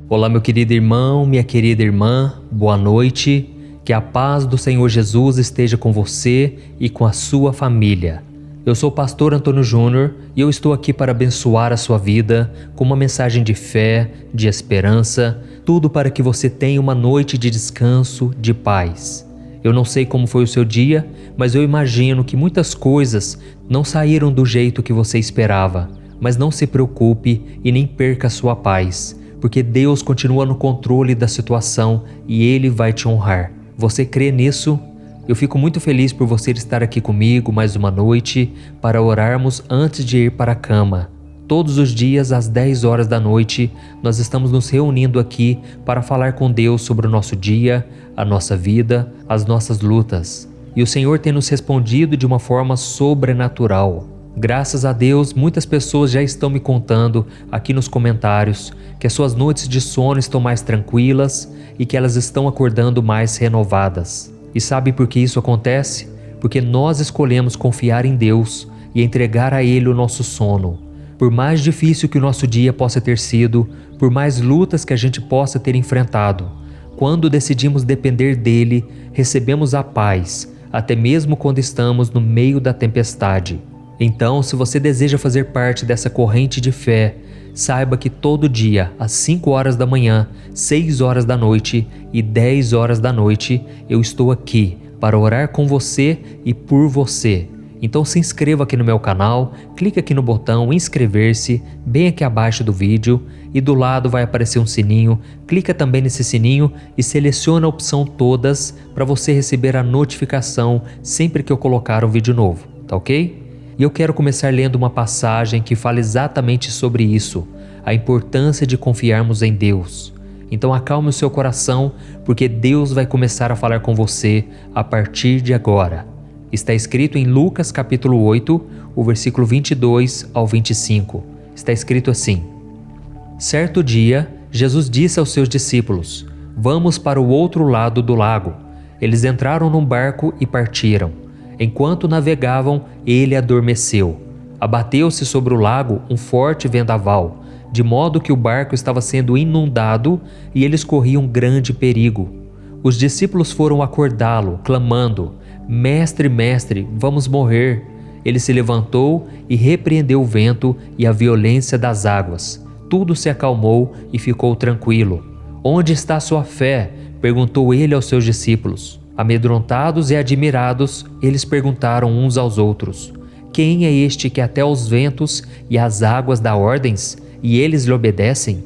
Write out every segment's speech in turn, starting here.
Olá, meu querido irmão, minha querida irmã, boa noite. Que a paz do Senhor Jesus esteja com você e com a sua família. Eu sou o pastor Antônio Júnior e eu estou aqui para abençoar a sua vida com uma mensagem de fé, de esperança, tudo para que você tenha uma noite de descanso, de paz. Eu não sei como foi o seu dia, mas eu imagino que muitas coisas não saíram do jeito que você esperava. Mas não se preocupe e nem perca a sua paz, porque Deus continua no controle da situação e Ele vai te honrar. Você crê nisso? Eu fico muito feliz por você estar aqui comigo mais uma noite para orarmos antes de ir para a cama. Todos os dias às 10 horas da noite nós estamos nos reunindo aqui para falar com Deus sobre o nosso dia, a nossa vida, as nossas lutas. E o Senhor tem nos respondido de uma forma sobrenatural. Graças a Deus, muitas pessoas já estão me contando aqui nos comentários que as suas noites de sono estão mais tranquilas e que elas estão acordando mais renovadas. E sabe por que isso acontece? Porque nós escolhemos confiar em Deus e entregar a Ele o nosso sono. Por mais difícil que o nosso dia possa ter sido, por mais lutas que a gente possa ter enfrentado, quando decidimos depender dEle, recebemos a paz, até mesmo quando estamos no meio da tempestade. Então, se você deseja fazer parte dessa corrente de fé, saiba que todo dia, às 5 horas da manhã, 6 horas da noite e 10 horas da noite, eu estou aqui para orar com você e por você. Então se inscreva aqui no meu canal, clique aqui no botão inscrever-se, bem aqui abaixo do vídeo, e do lado vai aparecer um sininho, clica também nesse sininho e seleciona a opção todas para você receber a notificação sempre que eu colocar um vídeo novo, tá ok? E eu quero começar lendo uma passagem que fala exatamente sobre isso, a importância de confiarmos em Deus. Então acalme o seu coração, porque Deus vai começar a falar com você a partir de agora. Está escrito em Lucas capítulo 8, o versículo 22 ao 25. Está escrito assim: Certo dia, Jesus disse aos seus discípulos: Vamos para o outro lado do lago. Eles entraram num barco e partiram. Enquanto navegavam, ele adormeceu. Abateu-se sobre o lago um forte vendaval, de modo que o barco estava sendo inundado e eles corriam grande perigo. Os discípulos foram acordá-lo, clamando: Mestre, mestre, vamos morrer. Ele se levantou e repreendeu o vento e a violência das águas. Tudo se acalmou e ficou tranquilo. Onde está sua fé? Perguntou ele aos seus discípulos. Amedrontados e admirados, eles perguntaram uns aos outros: Quem é este que até os ventos e as águas dá ordens, e eles lhe obedecem?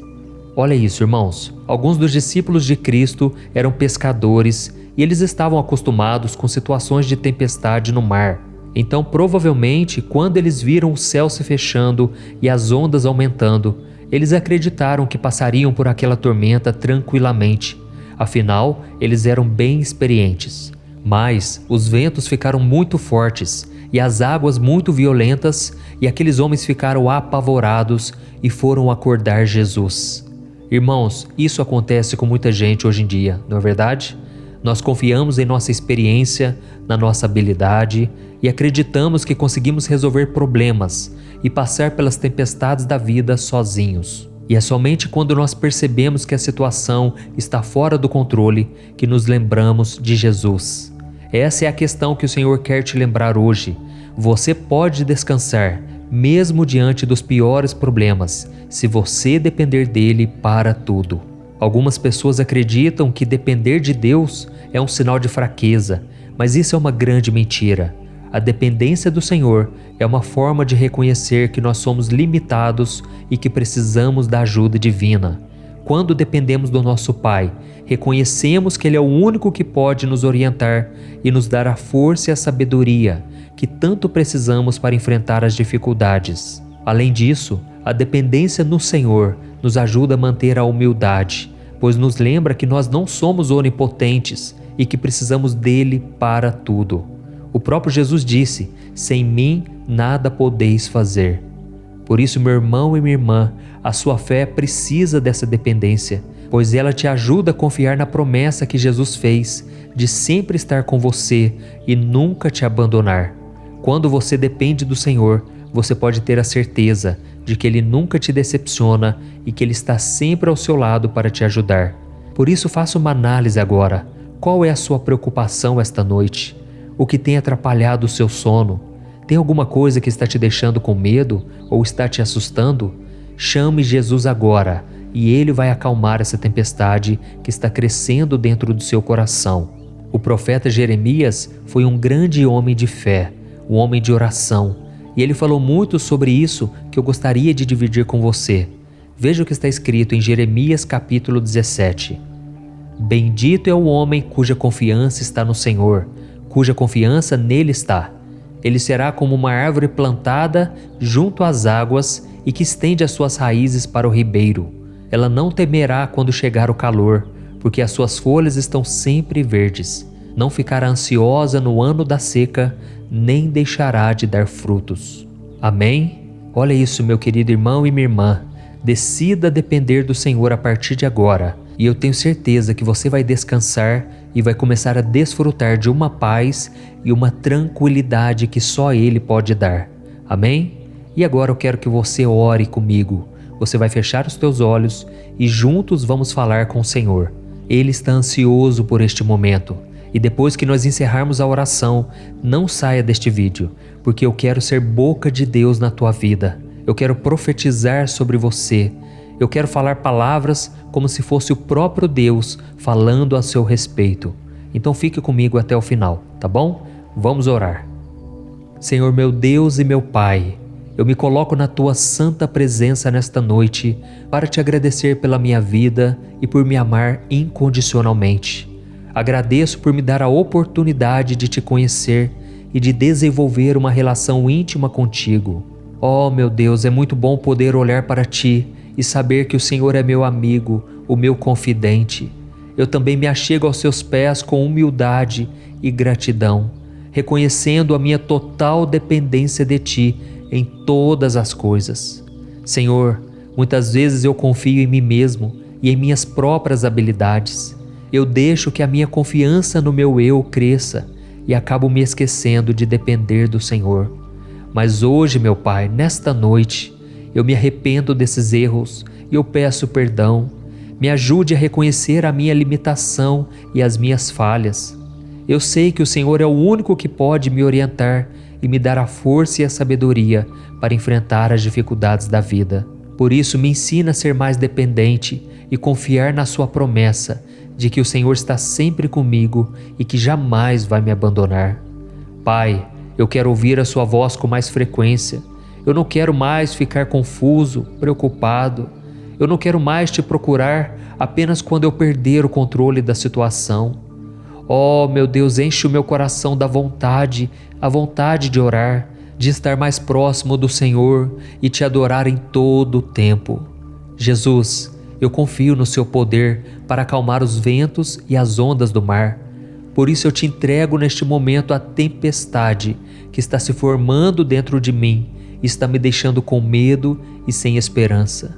Olha isso, irmãos. Alguns dos discípulos de Cristo eram pescadores e eles estavam acostumados com situações de tempestade no mar. Então, provavelmente, quando eles viram o céu se fechando e as ondas aumentando, eles acreditaram que passariam por aquela tormenta tranquilamente. Afinal, eles eram bem experientes. Mas os ventos ficaram muito fortes e as águas muito violentas, e aqueles homens ficaram apavorados e foram acordar Jesus. Irmãos, isso acontece com muita gente hoje em dia, não é verdade? Nós confiamos em nossa experiência, na nossa habilidade e acreditamos que conseguimos resolver problemas e passar pelas tempestades da vida sozinhos. E é somente quando nós percebemos que a situação está fora do controle que nos lembramos de Jesus. Essa é a questão que o Senhor quer te lembrar hoje. Você pode descansar, mesmo diante dos piores problemas, se você depender dele para tudo. Algumas pessoas acreditam que depender de Deus é um sinal de fraqueza, mas isso é uma grande mentira. A dependência do Senhor é uma forma de reconhecer que nós somos limitados e que precisamos da ajuda divina. Quando dependemos do nosso Pai, reconhecemos que Ele é o único que pode nos orientar e nos dar a força e a sabedoria que tanto precisamos para enfrentar as dificuldades. Além disso, a dependência no Senhor nos ajuda a manter a humildade, pois nos lembra que nós não somos onipotentes e que precisamos dele para tudo. O próprio Jesus disse: sem mim nada podeis fazer. Por isso, meu irmão e minha irmã, a sua fé precisa dessa dependência, pois ela te ajuda a confiar na promessa que Jesus fez de sempre estar com você e nunca te abandonar. Quando você depende do Senhor, você pode ter a certeza de que Ele nunca te decepciona e que Ele está sempre ao seu lado para te ajudar. Por isso, faça uma análise agora. Qual é a sua preocupação esta noite? O que tem atrapalhado o seu sono? Tem alguma coisa que está te deixando com medo ou está te assustando? Chame Jesus agora e Ele vai acalmar essa tempestade que está crescendo dentro do seu coração. O profeta Jeremias foi um grande homem de fé, um homem de oração, e ele falou muito sobre isso que eu gostaria de dividir com você. Veja o que está escrito em Jeremias capítulo 17. Bendito é o homem cuja confiança está no Senhor, cuja confiança nele está. Ele será como uma árvore plantada junto às águas e que estende as suas raízes para o ribeiro. Ela não temerá quando chegar o calor, porque as suas folhas estão sempre verdes. Não ficará ansiosa no ano da seca, nem deixará de dar frutos. Amém? Olha isso, meu querido irmão e minha irmã. Decida depender do Senhor a partir de agora, e eu tenho certeza que você vai descansar e vai começar a desfrutar de uma paz e uma tranquilidade que só Ele pode dar. Amém? E agora eu quero que você ore comigo. Você vai fechar os teus olhos e juntos vamos falar com o Senhor. Ele está ansioso por este momento. E depois que nós encerrarmos a oração, não saia deste vídeo, porque eu quero ser boca de Deus na tua vida. Eu quero profetizar sobre você. Eu quero falar palavras como se fosse o próprio Deus falando a seu respeito. Então fique comigo até o final, tá bom? Vamos orar. Senhor meu Deus e meu Pai, eu me coloco na tua santa presença nesta noite para te agradecer pela minha vida e por me amar incondicionalmente. Agradeço por me dar a oportunidade de te conhecer e de desenvolver uma relação íntima contigo. Oh, meu Deus, é muito bom poder olhar para ti e saber que o Senhor é meu amigo, o meu confidente. Eu também me achego aos seus pés com humildade e gratidão, reconhecendo a minha total dependência de ti em todas as coisas. Senhor, muitas vezes eu confio em mim mesmo e em minhas próprias habilidades. Eu deixo que a minha confiança no meu eu cresça e acabo me esquecendo de depender do Senhor. Mas hoje, meu Pai, nesta noite, eu me arrependo desses erros e eu peço perdão. Me ajude a reconhecer a minha limitação e as minhas falhas. Eu sei que o Senhor é o único que pode me orientar e me dar a força e a sabedoria para enfrentar as dificuldades da vida. Por isso, me ensina a ser mais dependente e confiar na sua promessa de que o Senhor está sempre comigo e que jamais vai me abandonar. Pai, eu quero ouvir a sua voz com mais frequência. Eu não quero mais ficar confuso, preocupado. Eu não quero mais te procurar apenas quando eu perder o controle da situação. Oh, meu Deus, enche o meu coração da vontade, a vontade de orar, de estar mais próximo do Senhor e te adorar em todo o tempo. Jesus, eu confio no seu poder para acalmar os ventos e as ondas do mar. Por isso eu te entrego neste momento a tempestade que está se formando dentro de mim e está me deixando com medo e sem esperança.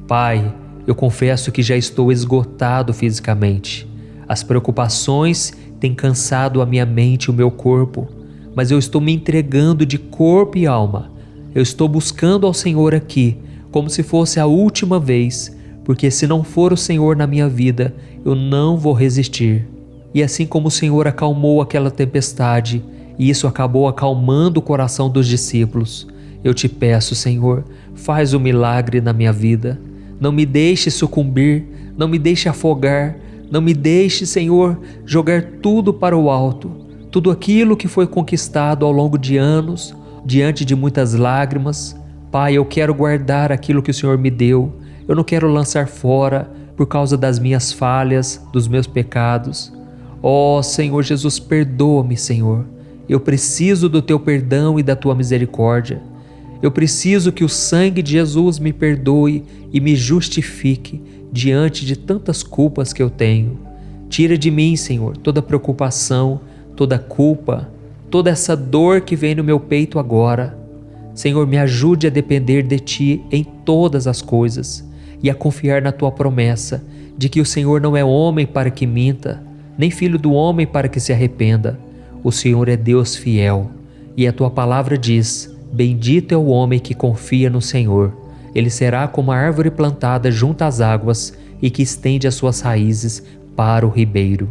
Pai, eu confesso que já estou esgotado fisicamente. As preocupações têm cansado a minha mente e o meu corpo, mas eu estou me entregando de corpo e alma. Eu estou buscando ao Senhor aqui, como se fosse a última vez, porque se não for o Senhor na minha vida, eu não vou resistir. E assim como o Senhor acalmou aquela tempestade, e isso acabou acalmando o coração dos discípulos, eu te peço, Senhor, faz um milagre na minha vida. Não me deixe sucumbir, não me deixe afogar, não me deixe, Senhor, jogar tudo para o alto, tudo aquilo que foi conquistado ao longo de anos, diante de muitas lágrimas. Pai, eu quero guardar aquilo que o Senhor me deu, eu não quero lançar fora por causa das minhas falhas, dos meus pecados. Ó Senhor Jesus, perdoa-me, Senhor. Eu preciso do teu perdão e da tua misericórdia. Eu preciso que o sangue de Jesus me perdoe e me justifique diante de tantas culpas que eu tenho. Tira de mim, Senhor, toda preocupação, toda culpa, toda essa dor que vem no meu peito agora. Senhor, me ajude a depender de Ti em todas as coisas e a confiar na Tua promessa de que o Senhor não é homem para que minta, nem filho do homem para que se arrependa. O Senhor é Deus fiel e a Tua palavra diz: bendito é o homem que confia no Senhor, ele será como a árvore plantada junto às águas e que estende as suas raízes para o ribeiro.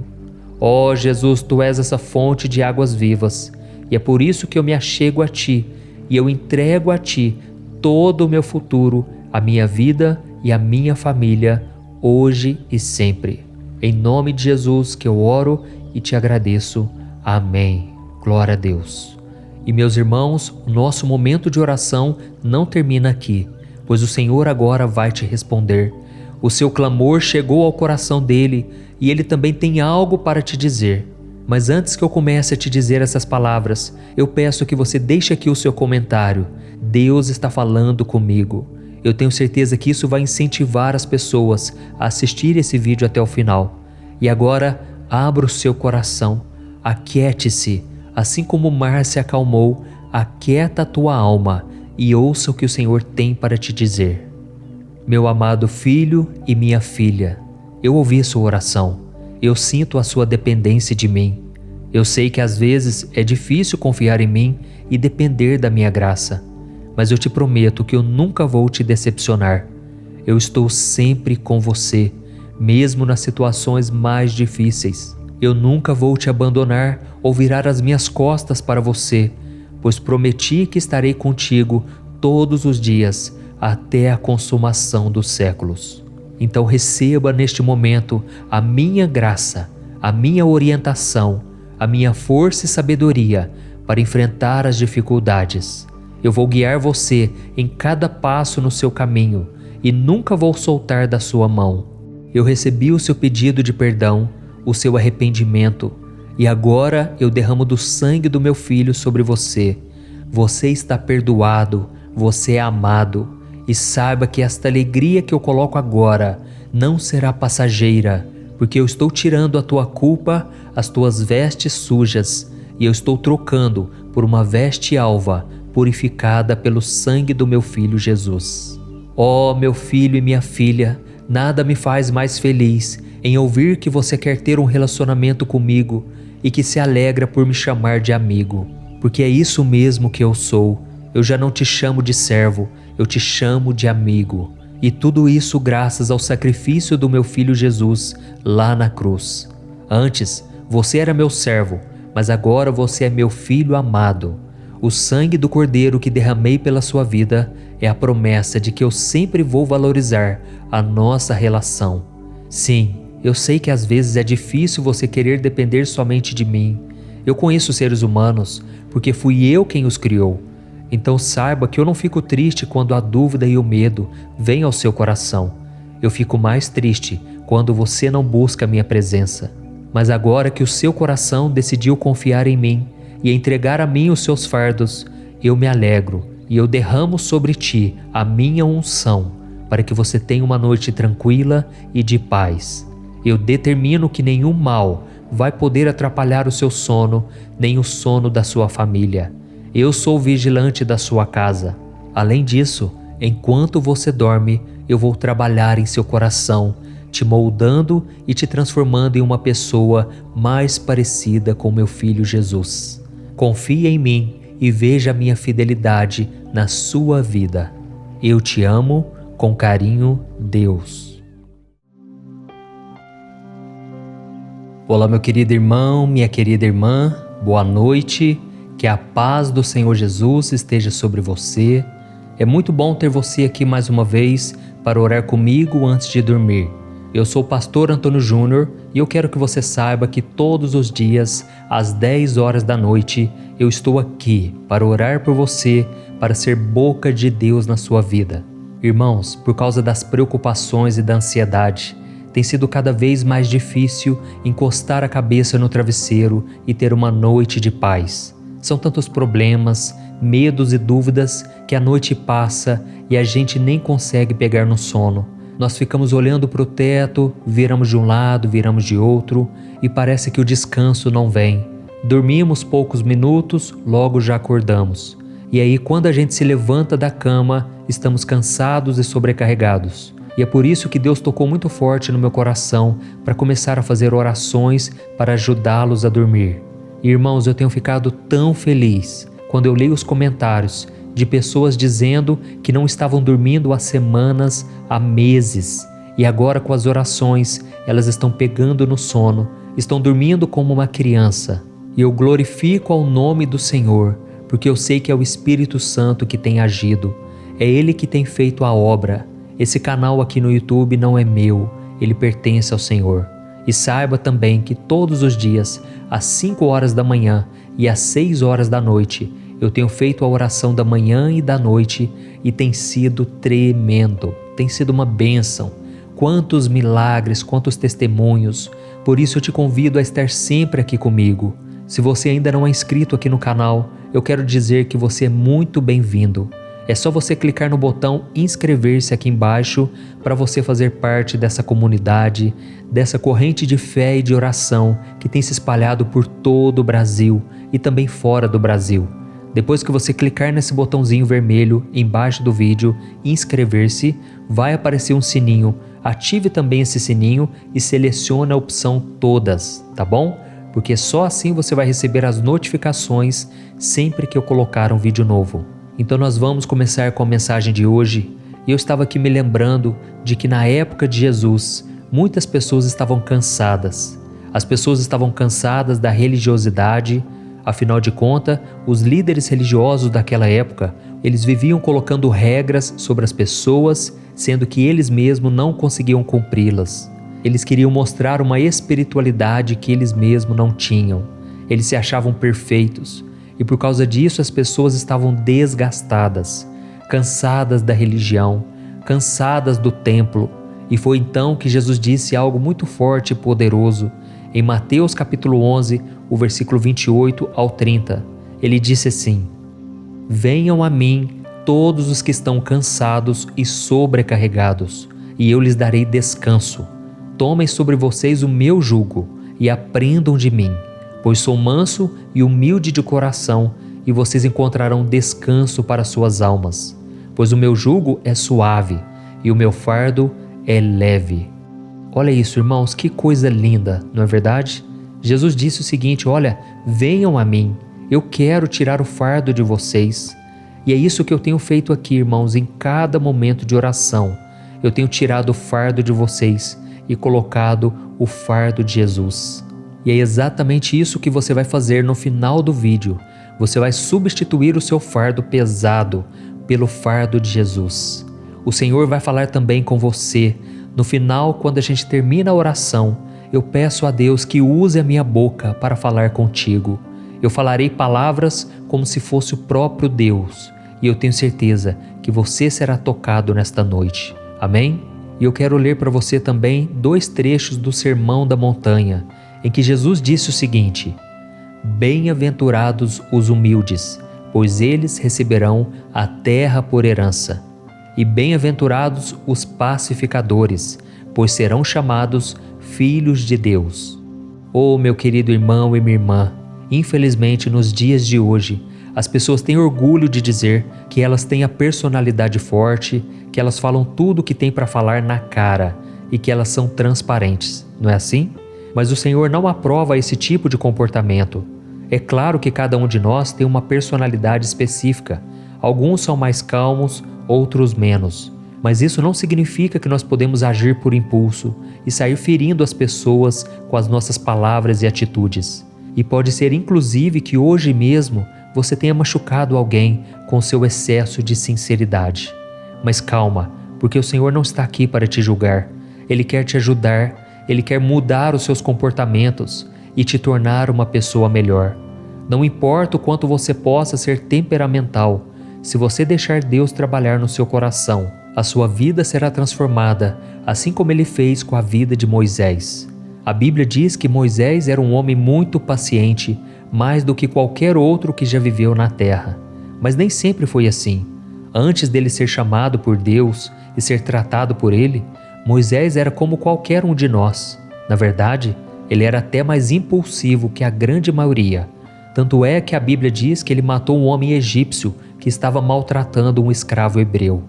Ó Jesus, Tu és essa fonte de águas vivas, e é por isso que eu me achego a Ti e eu entrego a Ti todo o meu futuro, a minha vida e a minha família, hoje e sempre. Em nome de Jesus que eu oro e Te agradeço. Amém. Glória a Deus. E meus irmãos, o nosso momento de oração não termina aqui, pois o Senhor agora vai te responder. O seu clamor chegou ao coração dele e ele também tem algo para te dizer. Mas antes que eu comece a te dizer essas palavras, eu peço que você deixe aqui o seu comentário. Deus está falando comigo. Eu tenho certeza que isso vai incentivar as pessoas a assistir esse vídeo até o final. E agora, abra o seu coração, aquiete-se, assim como o mar se acalmou, aquieta a tua alma e ouça o que o Senhor tem para te dizer. Meu amado filho e minha filha, eu ouvi sua oração, eu sinto a sua dependência de mim. Eu sei que às vezes é difícil confiar em mim e depender da minha graça, mas eu te prometo que eu nunca vou te decepcionar. Eu estou sempre com você, mesmo nas situações mais difíceis. Eu nunca vou te abandonar ou virar as minhas costas para você, pois prometi que estarei contigo todos os dias até a consumação dos séculos. Então receba neste momento a minha graça, a minha orientação, a minha força e sabedoria para enfrentar as dificuldades. Eu vou guiar você em cada passo no seu caminho e nunca vou soltar da sua mão. Eu recebi o seu pedido de perdão, o seu arrependimento, e agora eu derramo do sangue do meu Filho sobre você. Você está perdoado, você é amado, e saiba que esta alegria que eu coloco agora não será passageira, porque eu estou tirando a tua culpa, as tuas vestes sujas, e eu estou trocando por uma veste alva, purificada pelo sangue do meu Filho Jesus. Ó meu filho e minha filha, nada me faz mais feliz em ouvir que você quer ter um relacionamento comigo e que se alegra por me chamar de amigo, porque é isso mesmo que eu sou. Eu já não te chamo de servo, eu te chamo de amigo. E tudo isso graças ao sacrifício do meu Filho Jesus lá na cruz. Antes, você era meu servo, mas agora você é meu filho amado. O sangue do Cordeiro que derramei pela sua vida é a promessa de que eu sempre vou valorizar a nossa relação. Sim, eu sei que às vezes é difícil você querer depender somente de mim. Eu conheço seres humanos porque fui eu quem os criou. Então saiba que eu não fico triste quando a dúvida e o medo vêm ao seu coração. Eu fico mais triste quando você não busca a minha presença. Mas agora que o seu coração decidiu confiar em mim e entregar a mim os seus fardos, eu me alegro e eu derramo sobre ti a minha unção, para que você tenha uma noite tranquila e de paz. Eu determino que nenhum mal vai poder atrapalhar o seu sono, nem o sono da sua família. Eu sou o vigilante da sua casa. Além disso, enquanto você dorme, eu vou trabalhar em seu coração, te moldando e te transformando em uma pessoa mais parecida com meu Filho Jesus. Confie em mim e veja a minha fidelidade na sua vida. Eu te amo, com carinho, Deus. Olá, meu querido irmão, minha querida irmã, boa noite. Que a paz do Senhor Jesus esteja sobre você. É muito bom ter você aqui mais uma vez para orar comigo antes de dormir. Eu sou o pastor Antônio Júnior e eu quero que você saiba que todos os dias, às 10 horas da noite, eu estou aqui para orar por você, para ser boca de Deus na sua vida. Irmãos, por causa das preocupações e da ansiedade, tem sido cada vez mais difícil encostar a cabeça no travesseiro e ter uma noite de paz. São tantos problemas, medos e dúvidas que a noite passa e a gente nem consegue pegar no sono. Nós ficamos olhando para o teto, viramos de um lado, viramos de outro e parece que o descanso não vem. Dormimos poucos minutos, logo já acordamos. E aí quando a gente se levanta da cama, estamos cansados e sobrecarregados. E é por isso que Deus tocou muito forte no meu coração para começar a fazer orações para ajudá-los a dormir. Irmãos, eu tenho ficado tão feliz quando eu leio os comentários de pessoas dizendo que não estavam dormindo há semanas, há meses, e agora com as orações elas estão pegando no sono, estão dormindo como uma criança. E eu glorifico ao nome do Senhor, porque eu sei que é o Espírito Santo que tem agido, é Ele que tem feito a obra. Esse canal aqui no YouTube não é meu, ele pertence ao Senhor. E saiba também que todos os dias, às 5 horas da manhã e às 6 horas da noite, eu tenho feito a oração da manhã e da noite e tem sido tremendo, tem sido uma bênção. Quantos milagres, quantos testemunhos. Por isso eu te convido a estar sempre aqui comigo. Se você ainda não é inscrito aqui no canal, eu quero dizer que você é muito bem-vindo. É só você clicar no botão inscrever-se aqui embaixo para você fazer parte dessa comunidade, dessa corrente de fé e de oração que tem se espalhado por todo o Brasil e também fora do Brasil. Depois que você clicar nesse botãozinho vermelho embaixo do vídeo, inscrever-se, vai aparecer um sininho. Ative também esse sininho e selecione a opção todas, tá bom? Porque só assim você vai receber as notificações sempre que eu colocar um vídeo novo. Então nós vamos começar com a mensagem de hoje. E eu estava aqui me lembrando de que na época de Jesus, muitas pessoas estavam cansadas. As pessoas estavam cansadas da religiosidade. Afinal de contas, os líderes religiosos daquela época, eles viviam colocando regras sobre as pessoas, sendo que eles mesmos não conseguiam cumpri-las. Eles queriam mostrar uma espiritualidade que eles mesmos não tinham. Eles se achavam perfeitos. E por causa disso as pessoas estavam desgastadas, cansadas da religião, cansadas do templo. E foi então que Jesus disse algo muito forte e poderoso. Em Mateus capítulo 11, o versículo 28 ao 30, ele disse assim: Venham a mim todos os que estão cansados e sobrecarregados, e eu lhes darei descanso. Tomem sobre vocês o meu jugo e aprendam de mim, pois sou manso e humilde de coração, e vocês encontrarão descanso para suas almas. Pois o meu jugo é suave e o meu fardo é leve. Olha isso, irmãos, que coisa linda, não é verdade? Jesus disse o seguinte: olha, venham a mim, eu quero tirar o fardo de vocês. E é isso que eu tenho feito aqui, irmãos, em cada momento de oração. Eu tenho tirado o fardo de vocês e colocado o fardo de Jesus. E é exatamente isso que você vai fazer no final do vídeo. Você vai substituir o seu fardo pesado pelo fardo de Jesus. O Senhor vai falar também com você. No final, quando a gente termina a oração, eu peço a Deus que use a minha boca para falar contigo. Eu falarei palavras como se fosse o próprio Deus. E eu tenho certeza que você será tocado nesta noite. Amém? E eu quero ler para você também 2 trechos do Sermão da Montanha, em que Jesus disse o seguinte: Bem-aventurados os humildes, pois eles receberão a terra por herança. E bem-aventurados os pacificadores, pois serão chamados filhos de Deus. Oh, meu querido irmão e minha irmã, infelizmente nos dias de hoje, as pessoas têm orgulho de dizer que elas têm a personalidade forte, que elas falam tudo o que tem para falar na cara e que elas são transparentes, não é assim? Mas o Senhor não aprova esse tipo de comportamento. É claro que cada um de nós tem uma personalidade específica. Alguns são mais calmos, outros menos. Mas isso não significa que nós podemos agir por impulso e sair ferindo as pessoas com as nossas palavras e atitudes. E pode ser inclusive que hoje mesmo você tenha machucado alguém com seu excesso de sinceridade. Mas calma, porque o Senhor não está aqui para te julgar. Ele quer te ajudar, Ele quer mudar os seus comportamentos e te tornar uma pessoa melhor. Não importa o quanto você possa ser temperamental, se você deixar Deus trabalhar no seu coração, a sua vida será transformada, assim como Ele fez com a vida de Moisés. A Bíblia diz que Moisés era um homem muito paciente, mais do que qualquer outro que já viveu na terra. Mas nem sempre foi assim. Antes dele ser chamado por Deus e ser tratado por Ele, Moisés era como qualquer um de nós. Na verdade, ele era até mais impulsivo que a grande maioria. Tanto é que a Bíblia diz que ele matou um homem egípcio que estava maltratando um escravo hebreu.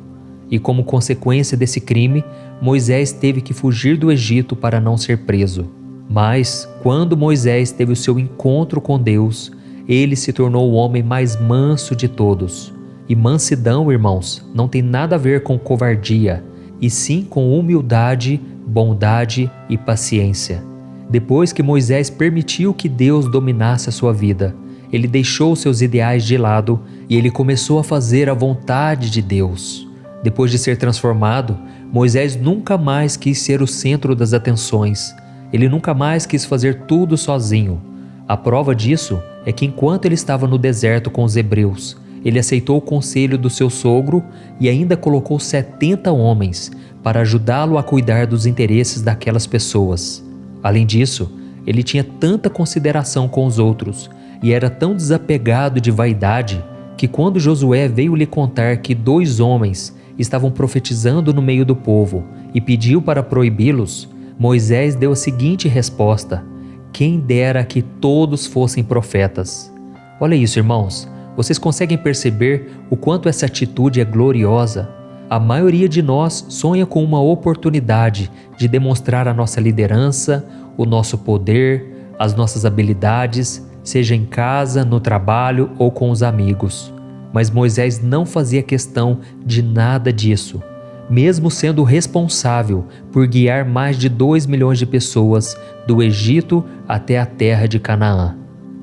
E como consequência desse crime, Moisés teve que fugir do Egito para não ser preso. Mas, quando Moisés teve o seu encontro com Deus, ele se tornou o homem mais manso de todos. E mansidão, irmãos, não tem nada a ver com covardia, e sim com humildade, bondade e paciência. Depois que Moisés permitiu que Deus dominasse a sua vida, ele deixou seus ideais de lado e ele começou a fazer a vontade de Deus. Depois de ser transformado, Moisés nunca mais quis ser o centro das atenções. Ele nunca mais quis fazer tudo sozinho. A prova disso é que enquanto ele estava no deserto com os hebreus, ele aceitou o conselho do seu sogro e ainda colocou 70 homens para ajudá-lo a cuidar dos interesses daquelas pessoas. Além disso, ele tinha tanta consideração com os outros e era tão desapegado de vaidade que quando Josué veio lhe contar que 2 homens estavam profetizando no meio do povo e pediu para proibi-los, Moisés deu a seguinte resposta: quem dera que todos fossem profetas. Olha isso, irmãos. Vocês conseguem perceber o quanto essa atitude é gloriosa? A maioria de nós sonha com uma oportunidade de demonstrar a nossa liderança, o nosso poder, as nossas habilidades, seja em casa, no trabalho ou com os amigos. Mas Moisés não fazia questão de nada disso, mesmo sendo responsável por guiar mais de 2 milhões de pessoas do Egito até a terra de Canaã.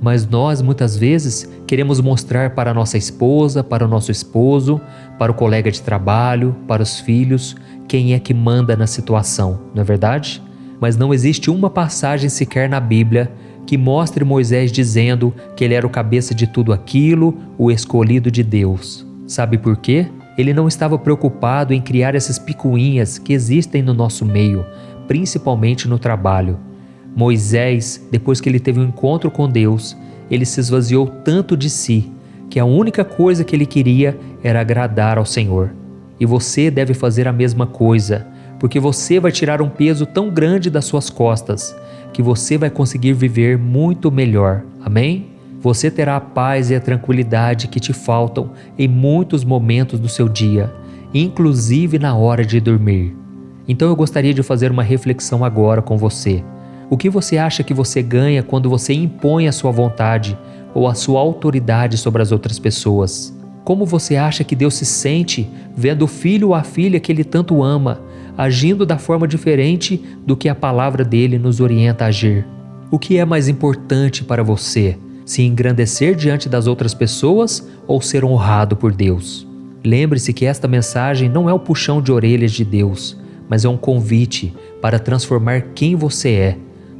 Mas nós, muitas vezes, queremos mostrar para a nossa esposa, para o nosso esposo, para o colega de trabalho, para os filhos, quem é que manda na situação, não é verdade? Mas não existe uma passagem sequer na Bíblia que mostre Moisés dizendo que ele era o cabeça de tudo aquilo, o escolhido de Deus. Sabe por quê? Ele não estava preocupado em criar essas picuinhas que existem no nosso meio, principalmente no trabalho. Moisés, depois que ele teve um encontro com Deus, ele se esvaziou tanto de si, que a única coisa que ele queria era agradar ao Senhor. E você deve fazer a mesma coisa, porque você vai tirar um peso tão grande das suas costas, que você vai conseguir viver muito melhor. Amém? Você terá a paz e a tranquilidade que te faltam em muitos momentos do seu dia, inclusive na hora de dormir. Então eu gostaria de fazer uma reflexão agora com você. O que você acha que você ganha quando você impõe a sua vontade ou a sua autoridade sobre as outras pessoas? Como você acha que Deus se sente vendo o filho ou a filha que Ele tanto ama, agindo da forma diferente do que a palavra dele nos orienta a agir? O que é mais importante para você? Se engrandecer diante das outras pessoas ou ser honrado por Deus? Lembre-se que esta mensagem não é o puxão de orelhas de Deus, mas é um convite para transformar quem você é,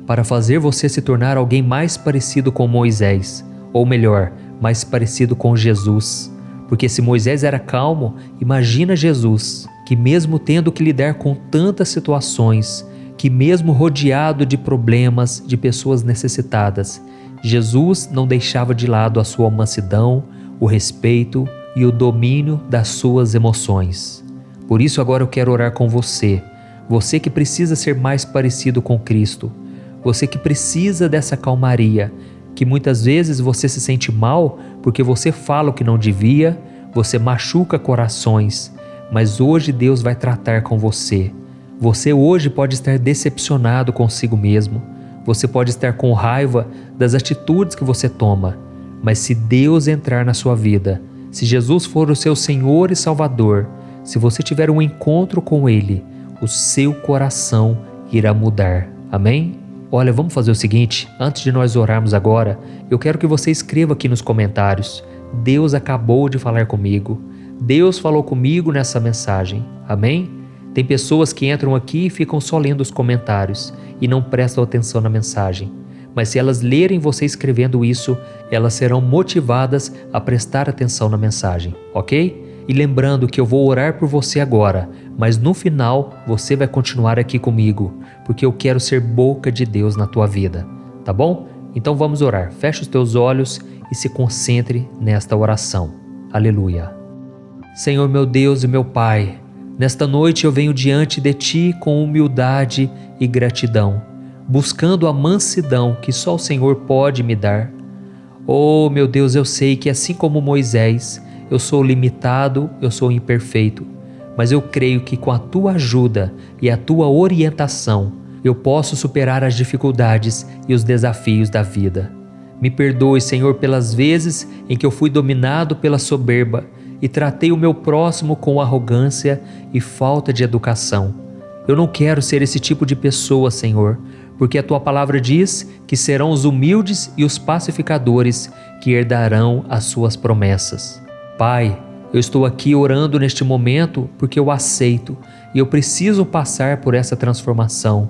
para fazer você se tornar alguém mais parecido com Moisés, ou melhor, mais parecido com Jesus. Porque se Moisés era calmo, imagina Jesus, que mesmo tendo que lidar com tantas situações, que mesmo rodeado de problemas, de pessoas necessitadas, Jesus não deixava de lado a sua mansidão, o respeito e o domínio das suas emoções. Por isso agora eu quero orar com você, você que precisa ser mais parecido com Cristo, você que precisa dessa calmaria, que muitas vezes você se sente mal porque você fala o que não devia, você machuca corações, mas hoje Deus vai tratar com você. Você hoje pode estar decepcionado consigo mesmo, você pode estar com raiva das atitudes que você toma, mas se Deus entrar na sua vida, se Jesus for o seu Senhor e Salvador, se você tiver um encontro com Ele, o seu coração irá mudar. Amém? Olha, vamos fazer o seguinte, antes de nós orarmos agora, eu quero que você escreva aqui nos comentários: Deus acabou de falar comigo, Deus falou comigo nessa mensagem. Amém? Tem pessoas que entram aqui e ficam só lendo os comentários e não prestam atenção na mensagem. Mas se elas lerem você escrevendo isso, elas serão motivadas a prestar atenção na mensagem, ok? E lembrando que eu vou orar por você agora, mas no final você vai continuar aqui comigo, porque eu quero ser boca de Deus na tua vida, tá bom? Então vamos orar. Feche os teus olhos e se concentre nesta oração. Aleluia. Senhor meu Deus e meu Pai, nesta noite eu venho diante de Ti com humildade e gratidão, buscando a mansidão que só o Senhor pode me dar. Oh meu Deus, eu sei que assim como Moisés, eu sou limitado, eu sou imperfeito, mas eu creio que com a Tua ajuda e a Tua orientação, eu posso superar as dificuldades e os desafios da vida. Me perdoe, Senhor, pelas vezes em que eu fui dominado pela soberba e tratei o meu próximo com arrogância e falta de educação. Eu não quero ser esse tipo de pessoa, Senhor, porque a Tua palavra diz que serão os humildes e os pacificadores que herdarão as Suas promessas. Pai, eu estou aqui orando neste momento porque eu aceito e eu preciso passar por essa transformação.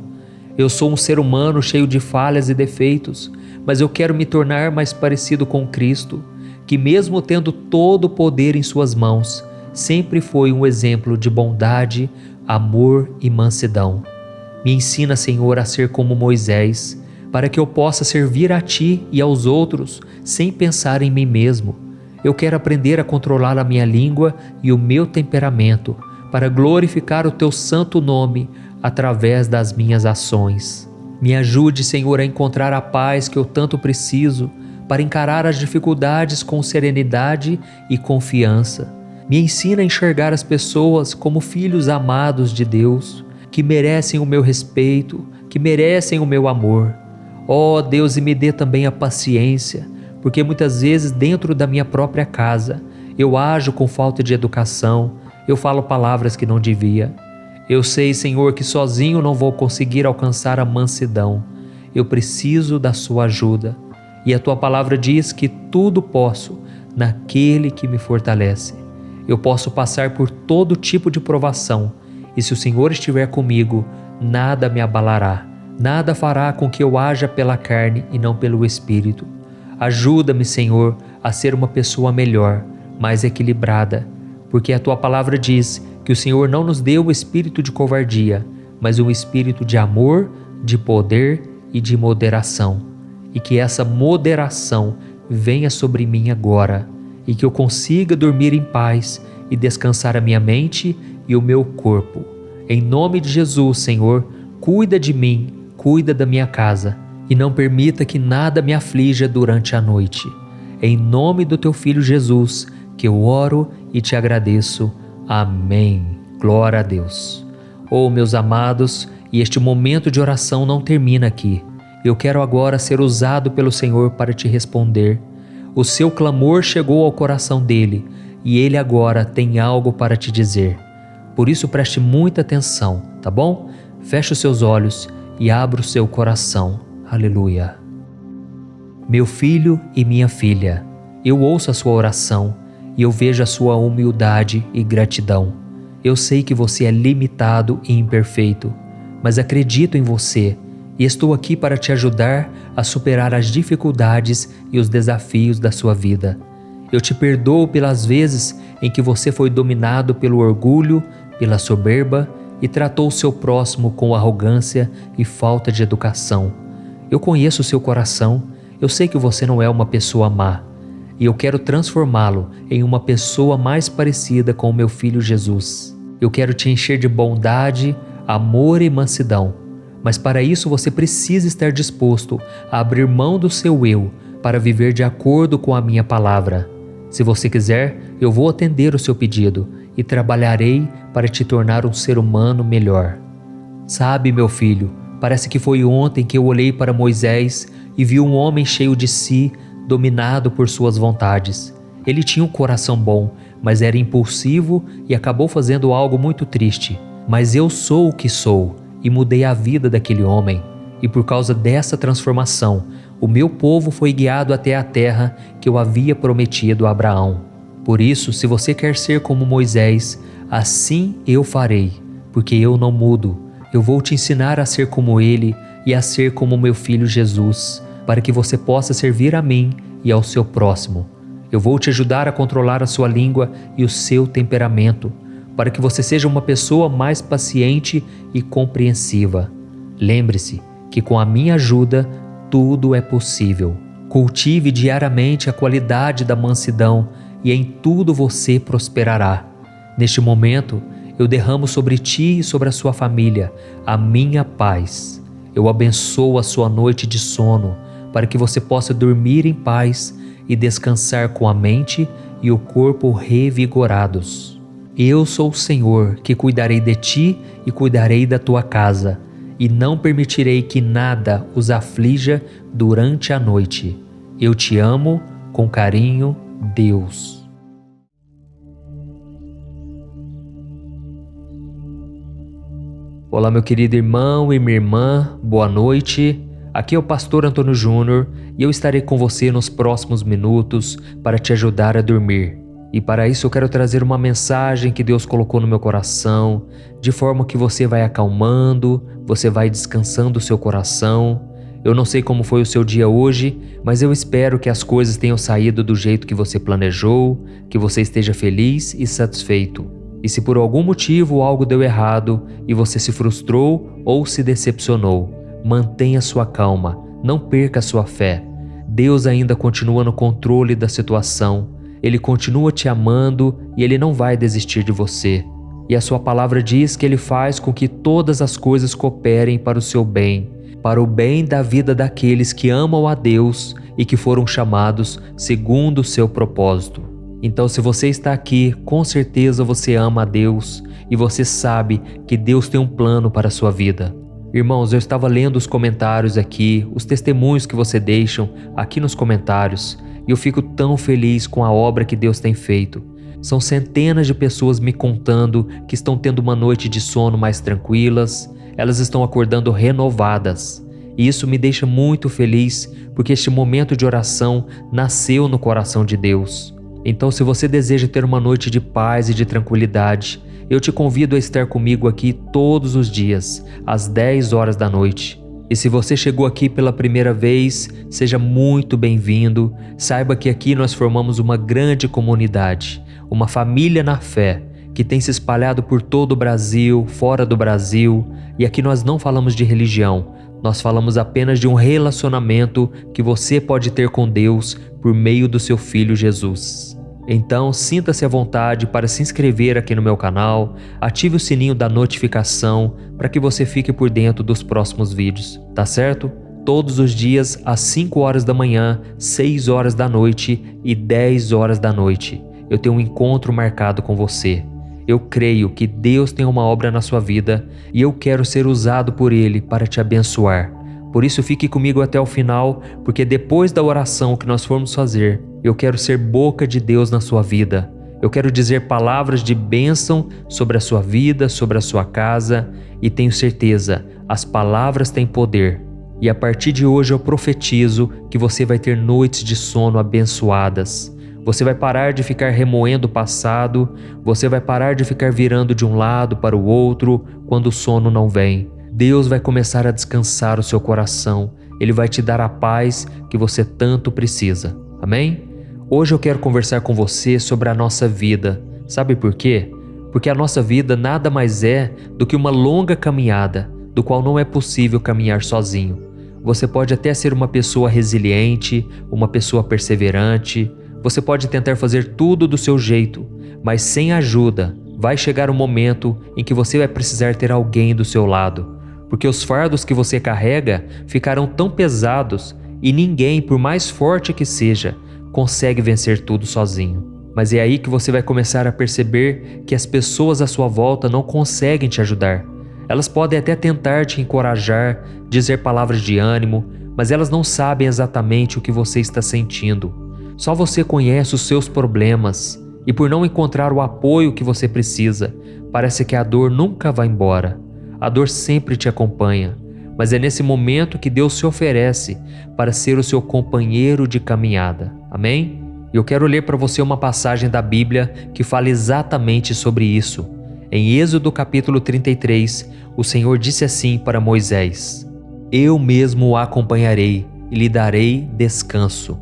Eu sou um ser humano cheio de falhas e defeitos, mas eu quero me tornar mais parecido com Cristo, que mesmo tendo todo o poder em Suas mãos, sempre foi um exemplo de bondade, amor e mansidão. Me ensina, Senhor, a ser como Moisés, para que eu possa servir a Ti e aos outros sem pensar em mim mesmo. Eu quero aprender a controlar a minha língua e o meu temperamento, para glorificar o Teu santo nome através das minhas ações. Me ajude, Senhor, a encontrar a paz que eu tanto preciso, para encarar as dificuldades com serenidade e confiança. Me ensina a enxergar as pessoas como filhos amados de Deus, que merecem o meu respeito, que merecem o meu amor. Ó Deus, e me dê também a paciência, porque muitas vezes dentro da minha própria casa eu ajo com falta de educação, eu falo palavras que não devia. Eu sei, Senhor, que sozinho não vou conseguir alcançar a mansidão. Eu preciso da Sua ajuda. E a Tua palavra diz que tudo posso naquele que me fortalece. Eu posso passar por todo tipo de provação, e se o Senhor estiver comigo, nada me abalará, nada fará com que eu haja pela carne e não pelo Espírito. Ajuda-me, Senhor, a ser uma pessoa melhor, mais equilibrada, porque a Tua palavra diz que o Senhor não nos deu o espírito de covardia, mas um espírito de amor, de poder e de moderação. E que essa moderação venha sobre mim agora, e que eu consiga dormir em paz e descansar a minha mente e o meu corpo. Em nome de Jesus, Senhor, cuida de mim, cuida da minha casa, e não permita que nada me aflija durante a noite. Em nome do Teu Filho Jesus, que eu oro e te agradeço. Amém. Glória a Deus. Oh, meus amados, e este momento de oração não termina aqui. Eu quero agora ser usado pelo Senhor para te responder. O seu clamor chegou ao coração dele e ele agora tem algo para te dizer. Por isso preste muita atenção, tá bom? Feche os seus olhos e abra o seu coração. Aleluia. Meu filho e minha filha, eu ouço a sua oração e eu vejo a sua humildade e gratidão. Eu sei que você é limitado e imperfeito, mas acredito em você. E estou aqui para te ajudar a superar as dificuldades e os desafios da sua vida. Eu te perdoo pelas vezes em que você foi dominado pelo orgulho, pela soberba e tratou o seu próximo com arrogância e falta de educação. Eu conheço o seu coração, eu sei que você não é uma pessoa má, e eu quero transformá-lo em uma pessoa mais parecida com o meu Filho Jesus. Eu quero te encher de bondade, amor e mansidão. Mas para isso você precisa estar disposto a abrir mão do seu eu para viver de acordo com a minha palavra. Se você quiser, eu vou atender o seu pedido e trabalharei para te tornar um ser humano melhor. Sabe, meu filho, parece que foi ontem que eu olhei para Moisés e vi um homem cheio de si, dominado por suas vontades. Ele tinha um coração bom, mas era impulsivo e acabou fazendo algo muito triste. Mas eu sou o que sou e mudei a vida daquele homem. E por causa dessa transformação, o meu povo foi guiado até a terra que eu havia prometido a Abraão. Por isso, se você quer ser como Moisés, assim eu farei, porque eu não mudo. Eu vou te ensinar a ser como ele e a ser como meu filho Jesus, para que você possa servir a mim e ao seu próximo. Eu vou te ajudar a controlar a sua língua e o seu temperamento, para que você seja uma pessoa mais paciente e compreensiva. Lembre-se que com a minha ajuda tudo é possível. Cultive diariamente a qualidade da mansidão e em tudo você prosperará. Neste momento, eu derramo sobre ti e sobre a sua família a minha paz. Eu abençoo a sua noite de sono, para que você possa dormir em paz e descansar com a mente e o corpo revigorados. Eu sou o Senhor que cuidarei de ti e cuidarei da tua casa, e não permitirei que nada os aflija durante a noite. Eu te amo com carinho, Deus. Olá, meu querido irmão e minha irmã, boa noite. Aqui é o pastor Antônio Júnior e eu estarei com você nos próximos minutos para te ajudar a dormir. E para isso eu quero trazer uma mensagem que Deus colocou no meu coração, de forma que você vai acalmando, você vai descansando o seu coração. Eu não sei como foi o seu dia hoje, mas eu espero que as coisas tenham saído do jeito que você planejou, que você esteja feliz e satisfeito. E se por algum motivo algo deu errado e você se frustrou ou se decepcionou, mantenha sua calma, não perca sua fé. Deus ainda continua no controle da situação, Ele continua te amando e Ele não vai desistir de você. E a sua palavra diz que Ele faz com que todas as coisas cooperem para o seu bem, para o bem da vida daqueles que amam a Deus e que foram chamados segundo o seu propósito. Então, se você está aqui, com certeza você ama a Deus e você sabe que Deus tem um plano para a sua vida. Irmãos, eu estava lendo os comentários aqui, os testemunhos que você deixam aqui nos comentários, e eu fico tão feliz com a obra que Deus tem feito. São centenas de pessoas me contando que estão tendo uma noite de sono mais tranquilas, elas estão acordando renovadas. E isso me deixa muito feliz, porque este momento de oração nasceu no coração de Deus. Então, se você deseja ter uma noite de paz e de tranquilidade, eu te convido a estar comigo aqui todos os dias, às 10 horas da noite. E se você chegou aqui pela primeira vez, seja muito bem-vindo. Saiba que aqui nós formamos uma grande comunidade, uma família na fé, que tem se espalhado por todo o Brasil, fora do Brasil. E aqui nós não falamos de religião, nós falamos apenas de um relacionamento que você pode ter com Deus por meio do seu Filho Jesus. Então, sinta-se à vontade para se inscrever aqui no meu canal, ative o sininho da notificação para que você fique por dentro dos próximos vídeos, tá certo? Todos os dias às 5 horas da manhã, 6 horas da noite e 10 horas da noite, eu tenho um encontro marcado com você. Eu creio que Deus tem uma obra na sua vida e eu quero ser usado por Ele para te abençoar. Por isso fique comigo até o final, porque depois da oração que nós formos fazer, eu quero ser boca de Deus na sua vida. Eu quero dizer palavras de bênção sobre a sua vida, sobre a sua casa, e tenho certeza, as palavras têm poder. E a partir de hoje eu profetizo que você vai ter noites de sono abençoadas. Você vai parar de ficar remoendo o passado, você vai parar de ficar virando de um lado para o outro quando o sono não vem. Deus vai começar a descansar o seu coração, Ele vai te dar a paz que você tanto precisa. Amém? Hoje eu quero conversar com você sobre a nossa vida. Sabe por quê? Porque a nossa vida nada mais é do que uma longa caminhada, do qual não é possível caminhar sozinho. Você pode até ser uma pessoa resiliente, uma pessoa perseverante, você pode tentar fazer tudo do seu jeito, mas sem ajuda, vai chegar um momento em que você vai precisar ter alguém do seu lado. Porque os fardos que você carrega ficarão tão pesados e ninguém, por mais forte que seja, consegue vencer tudo sozinho. Mas é aí que você vai começar a perceber que as pessoas à sua volta não conseguem te ajudar. Elas podem até tentar te encorajar, dizer palavras de ânimo, mas elas não sabem exatamente o que você está sentindo. Só você conhece os seus problemas e por não encontrar o apoio que você precisa, parece que a dor nunca vai embora. A dor sempre te acompanha, mas é nesse momento que Deus se oferece para ser o seu companheiro de caminhada. Amém? Eu quero ler para você uma passagem da Bíblia que fala exatamente sobre isso. Em Êxodo capítulo 33, o Senhor disse assim para Moisés: Eu mesmo o acompanharei e lhe darei descanso.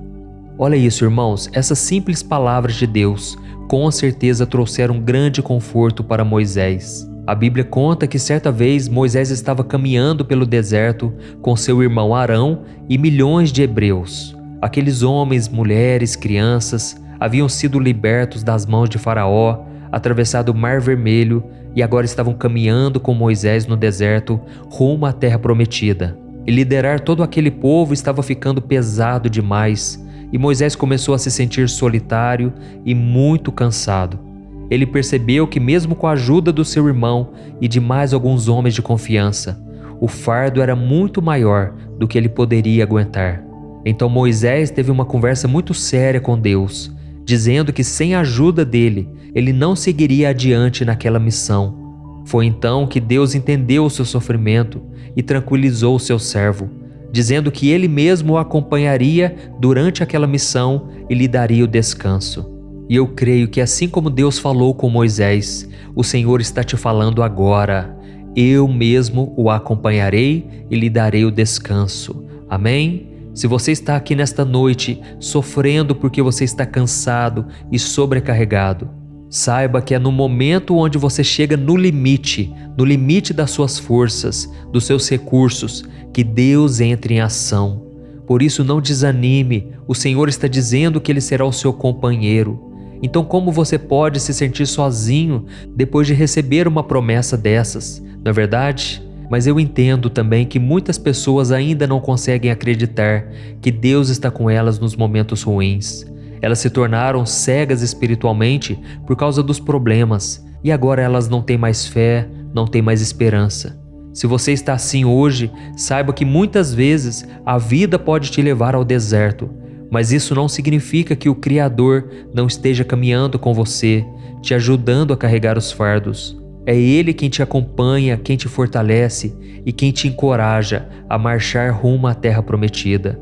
Olha isso, irmãos, essas simples palavras de Deus com certeza trouxeram grande conforto para Moisés. A Bíblia conta que certa vez Moisés estava caminhando pelo deserto com seu irmão Arão e milhões de hebreus. Aqueles homens, mulheres, crianças haviam sido libertos das mãos de Faraó, atravessado o Mar Vermelho e agora estavam caminhando com Moisés no deserto rumo à Terra Prometida. E liderar todo aquele povo estava ficando pesado demais e Moisés começou a se sentir solitário e muito cansado. Ele percebeu que mesmo com a ajuda do seu irmão e de mais alguns homens de confiança, o fardo era muito maior do que ele poderia aguentar. Então Moisés teve uma conversa muito séria com Deus, dizendo que sem a ajuda dele, ele não seguiria adiante naquela missão. Foi então que Deus entendeu o seu sofrimento e tranquilizou o seu servo, dizendo que ele mesmo o acompanharia durante aquela missão e lhe daria o descanso. E eu creio que assim como Deus falou com Moisés, o Senhor está te falando agora: eu mesmo o acompanharei e lhe darei o descanso. Amém? Se você está aqui nesta noite sofrendo porque você está cansado e sobrecarregado, saiba que é no momento onde você chega no limite das suas forças, dos seus recursos, que Deus entra em ação. Por isso não desanime, o Senhor está dizendo que Ele será o seu companheiro. Então como você pode se sentir sozinho depois de receber uma promessa dessas, não é verdade? Mas eu entendo também que muitas pessoas ainda não conseguem acreditar que Deus está com elas nos momentos ruins. Elas se tornaram cegas espiritualmente por causa dos problemas e agora elas não têm mais fé, não têm mais esperança. Se você está assim hoje, saiba que muitas vezes a vida pode te levar ao deserto, mas isso não significa que o Criador não esteja caminhando com você, te ajudando a carregar os fardos. É Ele quem te acompanha, quem te fortalece e quem te encoraja a marchar rumo à terra prometida.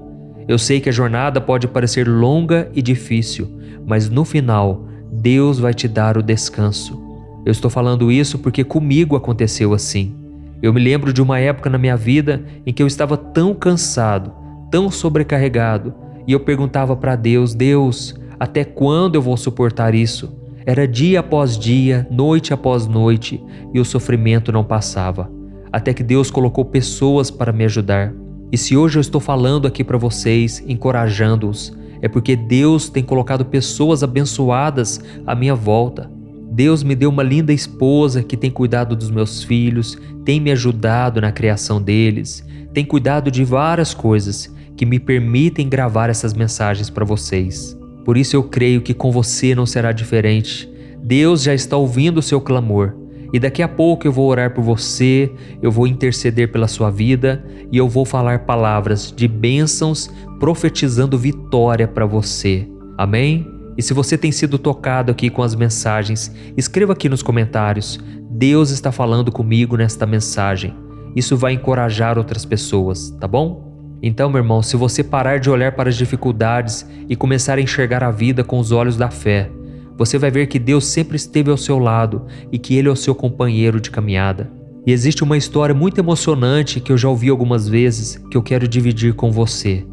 Eu sei que a jornada pode parecer longa e difícil, mas no final, Deus vai te dar o descanso. Eu estou falando isso porque comigo aconteceu assim. Eu me lembro de uma época na minha vida em que eu estava tão cansado, tão sobrecarregado, e eu perguntava para Deus: Deus, até quando eu vou suportar isso? Era dia após dia, noite após noite, e o sofrimento não passava. Até que Deus colocou pessoas para me ajudar. E se hoje eu estou falando aqui para vocês, encorajando-os, é porque Deus tem colocado pessoas abençoadas à minha volta. Deus me deu uma linda esposa que tem cuidado dos meus filhos, tem me ajudado na criação deles, tem cuidado de várias coisas que me permitem gravar essas mensagens para vocês. Por isso eu creio que com você não será diferente. Deus já está ouvindo o seu clamor. E daqui a pouco eu vou orar por você, eu vou interceder pela sua vida e eu vou falar palavras de bênçãos, profetizando vitória para você. Amém? E se você tem sido tocado aqui com as mensagens, escreva aqui nos comentários: Deus está falando comigo nesta mensagem. Isso vai encorajar outras pessoas, tá bom? Então, meu irmão, se você parar de olhar para as dificuldades e começar a enxergar a vida com os olhos da fé, você vai ver que Deus sempre esteve ao seu lado e que Ele é o seu companheiro de caminhada. E existe uma história muito emocionante que eu já ouvi algumas vezes que eu quero dividir com você.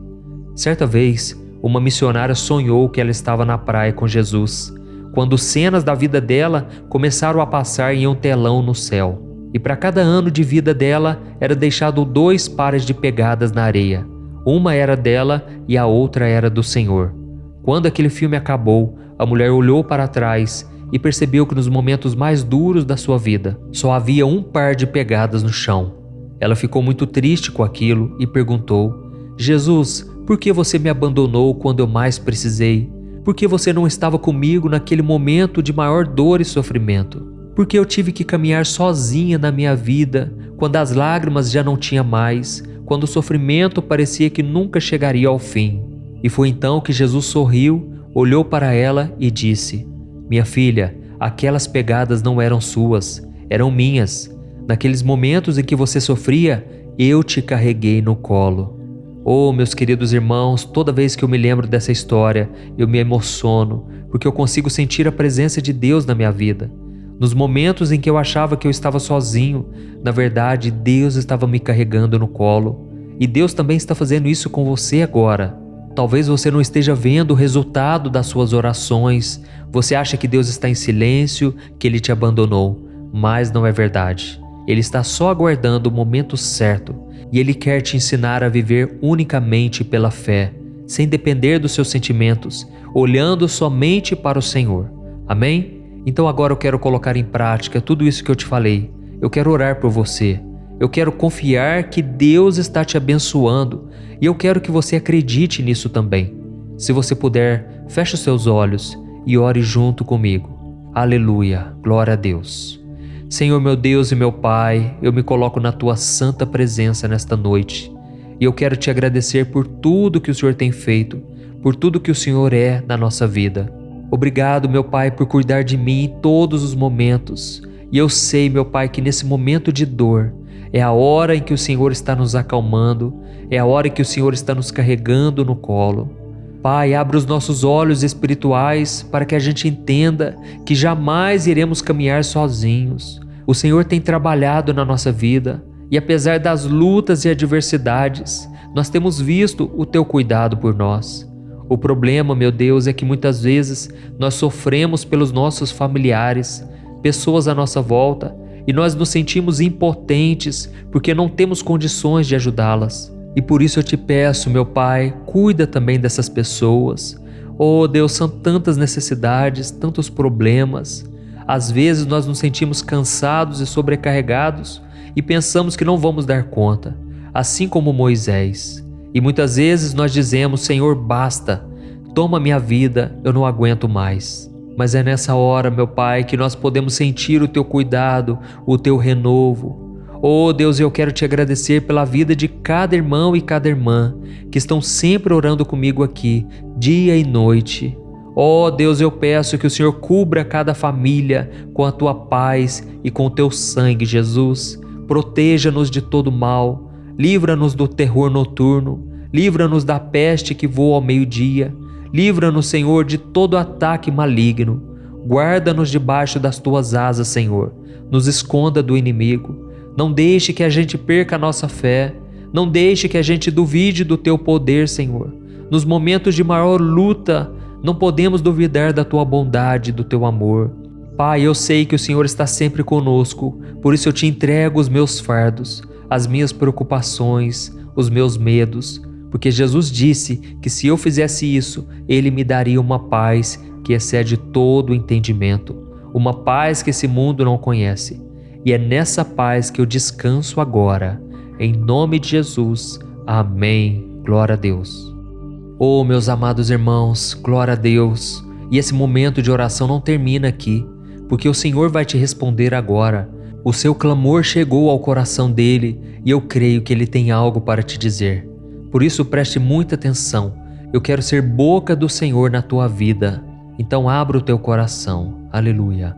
Certa vez, uma missionária sonhou que ela estava na praia com Jesus, quando cenas da vida dela começaram a passar em um telão no céu. E para cada ano de vida dela era deixado 2 pares de pegadas na areia. Uma era dela e a outra era do Senhor. Quando aquele filme acabou, a mulher olhou para trás e percebeu que nos momentos mais duros da sua vida, só havia 1 par de pegadas no chão. Ela ficou muito triste com aquilo e perguntou: Jesus, por que você me abandonou quando eu mais precisei? Por que você não estava comigo naquele momento de maior dor e sofrimento? Por que eu tive que caminhar sozinha na minha vida, quando as lágrimas já não tinha mais, quando o sofrimento parecia que nunca chegaria ao fim? E foi então que Jesus sorriu, olhou para ela e disse: Minha filha, aquelas pegadas não eram suas, eram minhas. Naqueles momentos em que você sofria, eu te carreguei no colo. Oh, meus queridos irmãos, toda vez que eu me lembro dessa história, eu me emociono, porque eu consigo sentir a presença de Deus na minha vida. Nos momentos em que eu achava que eu estava sozinho, na verdade, Deus estava me carregando no colo. E Deus também está fazendo isso com você agora. Talvez você não esteja vendo o resultado das suas orações. Você acha que Deus está em silêncio, que Ele te abandonou. Mas não é verdade. Ele está só aguardando o momento certo. E Ele quer te ensinar a viver unicamente pela fé, sem depender dos seus sentimentos, olhando somente para o Senhor. Amém? Então agora eu quero colocar em prática tudo isso que eu te falei. Eu quero orar por você. Eu quero confiar que Deus está te abençoando e eu quero que você acredite nisso também. Se você puder, feche os seus olhos e ore junto comigo. Aleluia, glória a Deus. Senhor meu Deus e meu Pai, eu me coloco na Tua santa presença nesta noite e eu quero te agradecer por tudo que o Senhor tem feito, por tudo que o Senhor é na nossa vida. Obrigado, meu Pai, por cuidar de mim em todos os momentos. E eu sei, meu Pai, que nesse momento de dor é a hora em que o Senhor está nos acalmando, é a hora em que o Senhor está nos carregando no colo. Pai, abre os nossos olhos espirituais para que a gente entenda que jamais iremos caminhar sozinhos. O Senhor tem trabalhado na nossa vida e apesar das lutas e adversidades, nós temos visto o Teu cuidado por nós. O problema, meu Deus, é que muitas vezes nós sofremos pelos nossos familiares, pessoas à nossa volta, e nós nos sentimos impotentes porque não temos condições de ajudá-las. E por isso eu te peço, meu Pai, cuida também dessas pessoas. Oh Deus, são tantas necessidades, tantos problemas. Às vezes nós nos sentimos cansados e sobrecarregados e pensamos que não vamos dar conta, assim como Moisés. E muitas vezes nós dizemos: Senhor, basta, toma minha vida, eu não aguento mais. Mas é nessa hora, meu Pai, que nós podemos sentir o Teu cuidado, o Teu renovo. Oh Deus, eu quero Te agradecer pela vida de cada irmão e cada irmã que estão sempre orando comigo aqui, dia e noite. Oh Deus, eu peço que o Senhor cubra cada família com a Tua paz e com o Teu sangue, Jesus. Proteja-nos de todo mal, livra-nos do terror noturno, livra-nos da peste que voa ao meio-dia, livra-nos, Senhor, de todo ataque maligno. Guarda-nos debaixo das Tuas asas, Senhor. Nos esconda do inimigo. Não deixe que a gente perca a nossa fé. Não deixe que a gente duvide do Teu poder, Senhor. Nos momentos de maior luta, não podemos duvidar da Tua bondade, do Teu amor. Pai, eu sei que o Senhor está sempre conosco, por isso eu Te entrego os meus fardos, as minhas preocupações, os meus medos, porque Jesus disse que se eu fizesse isso, Ele me daria uma paz que excede todo o entendimento, uma paz que esse mundo não conhece. E é nessa paz que eu descanso agora. Em nome de Jesus. Amém. Glória a Deus. Oh, meus amados irmãos, glória a Deus. E esse momento de oração não termina aqui, porque o Senhor vai te responder agora. O seu clamor chegou ao coração dele e eu creio que ele tem algo para te dizer. Por isso preste muita atenção. Eu quero ser boca do Senhor na tua vida. Então abra o teu coração. Aleluia.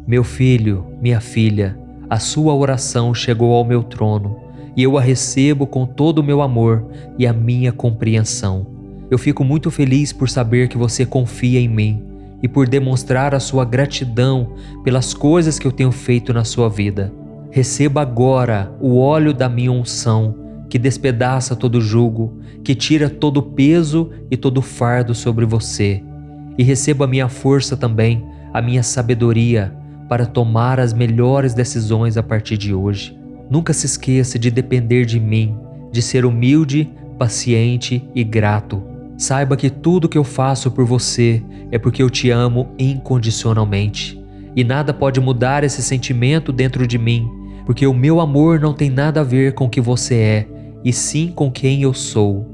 Meu filho, minha filha, a sua oração chegou ao meu trono e eu a recebo com todo o meu amor e a minha compreensão. Eu fico muito feliz por saber que você confia em mim e por demonstrar a sua gratidão pelas coisas que eu tenho feito na sua vida. Receba agora o óleo da minha unção, que despedaça todo jugo, que tira todo o peso e todo o fardo sobre você. E receba a minha força também, a minha sabedoria, para tomar as melhores decisões a partir de hoje. Nunca se esqueça de depender de mim, de ser humilde, paciente e grato. Saiba que tudo que eu faço por você é porque eu te amo incondicionalmente. E nada pode mudar esse sentimento dentro de mim, porque o meu amor não tem nada a ver com o que você é, e sim com quem eu sou.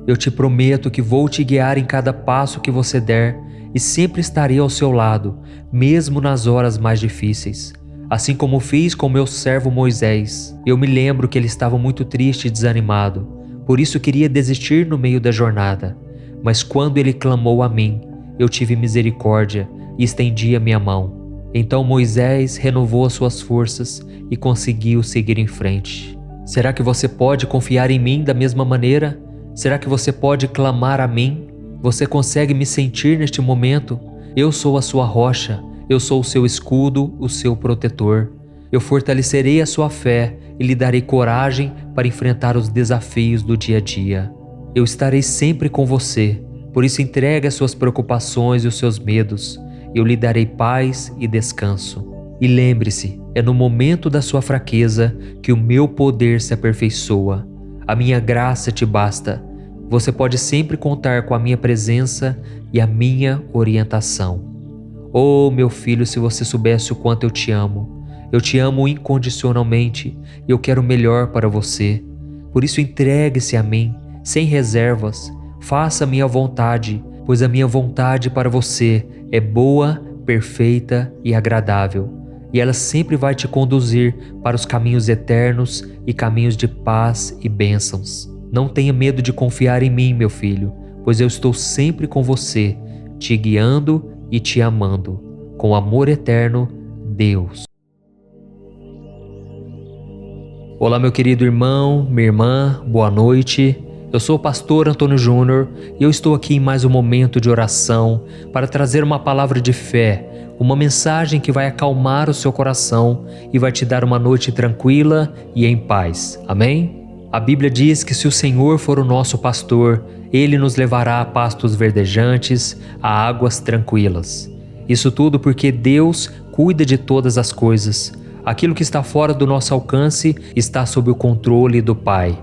Eu te prometo que vou te guiar em cada passo que você der e sempre estarei ao seu lado, mesmo nas horas mais difíceis. Assim como fiz com meu servo Moisés. Eu me lembro que ele estava muito triste e desanimado, por isso queria desistir no meio da jornada. Mas quando ele clamou a mim, eu tive misericórdia e estendi a minha mão. Então Moisés renovou as suas forças e conseguiu seguir em frente. Será que você pode confiar em mim da mesma maneira? Será que você pode clamar a mim? Você consegue me sentir neste momento? Eu sou a sua rocha, eu sou o seu escudo, o seu protetor. Eu fortalecerei a sua fé e lhe darei coragem para enfrentar os desafios do dia a dia. Eu estarei sempre com você, por isso entregue as suas preocupações e os seus medos. Eu lhe darei paz e descanso. E lembre-se, é no momento da sua fraqueza que o meu poder se aperfeiçoa. A minha graça te basta. Você pode sempre contar com a minha presença e a minha orientação. Oh, meu filho, se você soubesse o quanto eu te amo. Eu te amo incondicionalmente e eu quero o melhor para você. Por isso entregue-se a mim, sem reservas. Faça a minha vontade, pois a minha vontade para você é boa, perfeita e agradável. E ela sempre vai te conduzir para os caminhos eternos e caminhos de paz e bênçãos. Não tenha medo de confiar em mim, meu filho, pois eu estou sempre com você, te guiando e te amando. Com amor eterno, Deus. Olá, meu querido irmão, minha irmã, boa noite. Eu sou o pastor Antônio Júnior e eu estou aqui em mais um momento de oração para trazer uma palavra de fé, uma mensagem que vai acalmar o seu coração e vai te dar uma noite tranquila e em paz. Amém? A Bíblia diz que se o Senhor for o nosso pastor, Ele nos levará a pastos verdejantes, a águas tranquilas. Isso tudo porque Deus cuida de todas as coisas. Aquilo que está fora do nosso alcance está sob o controle do Pai.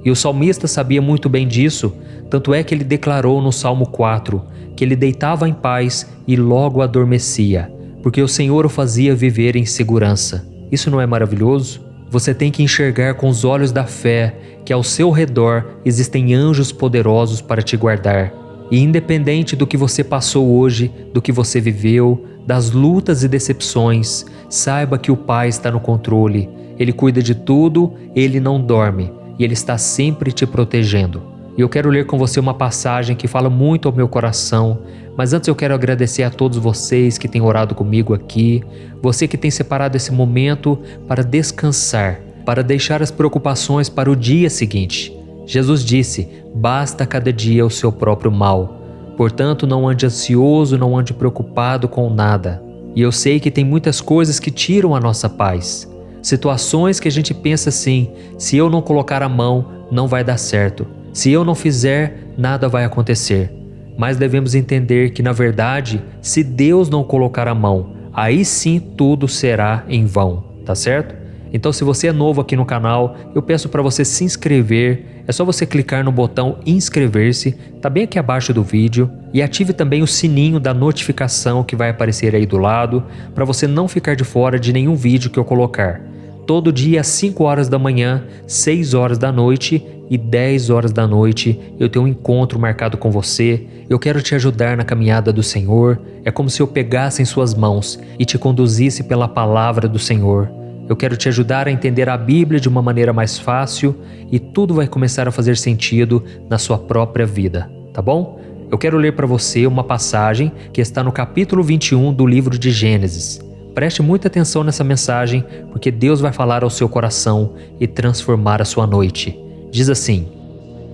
E o salmista sabia muito bem disso, tanto é que ele declarou no Salmo 4 que ele deitava em paz e logo adormecia, porque o Senhor o fazia viver em segurança. Isso não é maravilhoso? Você tem que enxergar com os olhos da fé que ao seu redor existem anjos poderosos para te guardar. E independente do que você passou hoje, do que você viveu, das lutas e decepções, saiba que o Pai está no controle. Ele cuida de tudo, Ele não dorme e Ele está sempre te protegendo. E eu quero ler com você uma passagem que fala muito ao meu coração, mas antes eu quero agradecer a todos vocês que têm orado comigo aqui, você que tem separado esse momento para descansar, para deixar as preocupações para o dia seguinte. Jesus disse: basta cada dia o seu próprio mal. Portanto, não ande ansioso, não ande preocupado com nada. E eu sei que tem muitas coisas que tiram a nossa paz. Situações que a gente pensa assim: se eu não colocar a mão, não vai dar certo. Se eu não fizer, nada vai acontecer. Mas devemos entender que, na verdade, se Deus não colocar a mão, aí sim tudo será em vão, tá certo? Então, se você é novo aqui no canal, eu peço para você se inscrever. É só você clicar no botão inscrever-se, tá bem aqui abaixo do vídeo, e ative também o sininho da notificação que vai aparecer aí do lado, para você não ficar de fora de nenhum vídeo que eu colocar. Todo dia às 5 horas da manhã, 6 horas da noite e 10 horas da noite, eu tenho um encontro marcado com você. Eu quero te ajudar na caminhada do Senhor. É como se eu pegasse em suas mãos e te conduzisse pela palavra do Senhor. Eu quero te ajudar a entender a Bíblia de uma maneira mais fácil e tudo vai começar a fazer sentido na sua própria vida, tá bom? Eu quero ler para você uma passagem que está no capítulo 21 do livro de Gênesis. Preste muita atenção nessa mensagem, porque Deus vai falar ao seu coração e transformar a sua noite. Diz assim: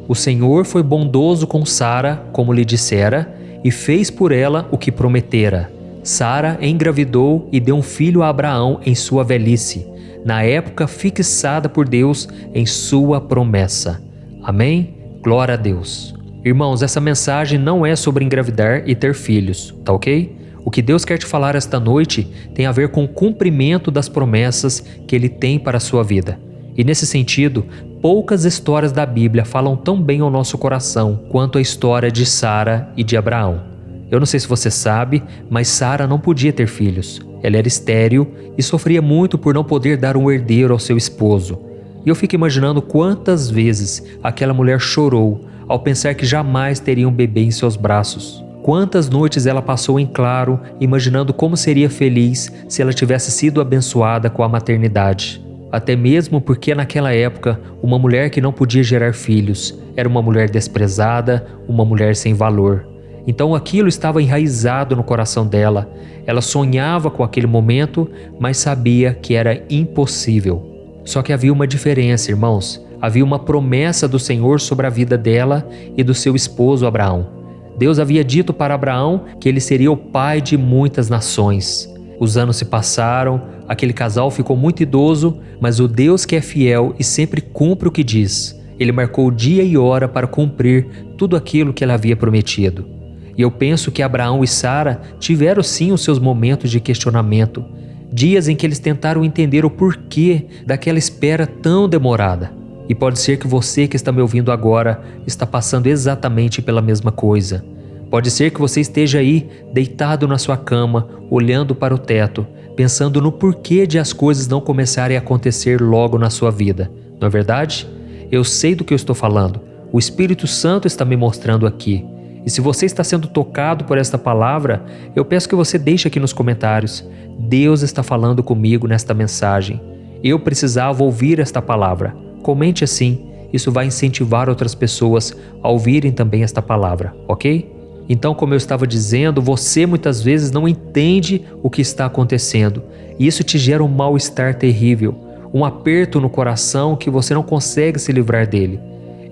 o Senhor foi bondoso com Sara, como lhe dissera, e fez por ela o que prometera. Sara engravidou e deu um filho a Abraão em sua velhice, na época fixada por Deus em sua promessa. Amém? Glória a Deus. Irmãos, essa mensagem não é sobre engravidar e ter filhos, tá ok? O que Deus quer te falar esta noite tem a ver com o cumprimento das promessas que Ele tem para a sua vida. E nesse sentido, poucas histórias da Bíblia falam tão bem ao nosso coração quanto a história de Sara e de Abraão. Eu não sei se você sabe, mas Sara não podia ter filhos. Ela era estéril e sofria muito por não poder dar um herdeiro ao seu esposo. E eu fico imaginando quantas vezes aquela mulher chorou ao pensar que jamais teria um bebê em seus braços. Quantas noites ela passou em claro, imaginando como seria feliz se ela tivesse sido abençoada com a maternidade. Até mesmo porque naquela época, uma mulher que não podia gerar filhos era uma mulher desprezada, uma mulher sem valor. Então aquilo estava enraizado no coração dela. Ela sonhava com aquele momento, mas sabia que era impossível. Só que havia uma diferença, irmãos. Havia uma promessa do Senhor sobre a vida dela e do seu esposo Abraão. Deus havia dito para Abraão que ele seria o pai de muitas nações. Os anos se passaram, aquele casal ficou muito idoso, mas o Deus que é fiel e sempre cumpre o que diz, Ele marcou dia e hora para cumprir tudo aquilo que Ele havia prometido. E eu penso que Abraão e Sara tiveram sim os seus momentos de questionamento, dias em que eles tentaram entender o porquê daquela espera tão demorada. E pode ser que você que está me ouvindo agora está passando exatamente pela mesma coisa. Pode ser que você esteja aí, deitado na sua cama, olhando para o teto, pensando no porquê de as coisas não começarem a acontecer logo na sua vida. Não é verdade? Eu sei do que eu estou falando. O Espírito Santo está me mostrando aqui. E se você está sendo tocado por esta palavra, eu peço que você deixe aqui nos comentários: Deus está falando comigo nesta mensagem. Eu precisava ouvir esta palavra. Comente assim, isso vai incentivar outras pessoas a ouvirem também esta palavra, ok? Então, como eu estava dizendo, você muitas vezes não entende o que está acontecendo e isso te gera um mal-estar terrível. um aperto no coração que você não consegue se livrar dele.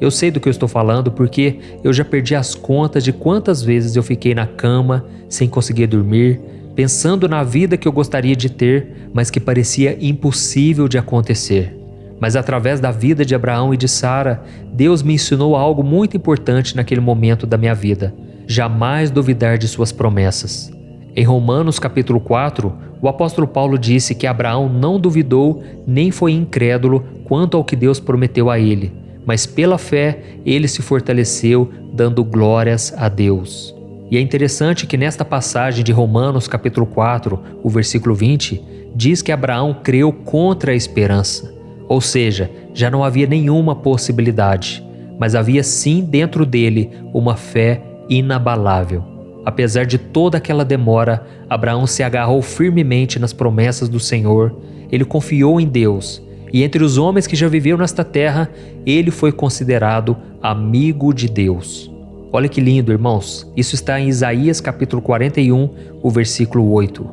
Eu sei do que eu estou falando porque eu já perdi as contas de quantas vezes eu fiquei na cama sem conseguir dormir, pensando na vida que eu gostaria de ter, mas que parecia impossível de acontecer. Mas através da vida de Abraão e de Sara, Deus me ensinou algo muito importante naquele momento da minha vida: jamais duvidar de suas promessas. Em Romanos capítulo 4, o apóstolo Paulo disse que Abraão não duvidou nem foi incrédulo quanto ao que Deus prometeu a ele, mas pela fé ele se fortaleceu, dando glórias a Deus. E é interessante que nesta passagem de Romanos capítulo 4, o versículo 20, diz que Abraão creu contra a esperança. Ou seja, já não havia nenhuma possibilidade, mas havia sim dentro dele uma fé inabalável. Apesar de toda aquela demora, Abraão se agarrou firmemente nas promessas do Senhor, ele confiou em Deus, e entre os homens que já viveram nesta terra, ele foi considerado amigo de Deus. Olha que lindo, irmãos, isso está em Isaías capítulo 41, o versículo 8.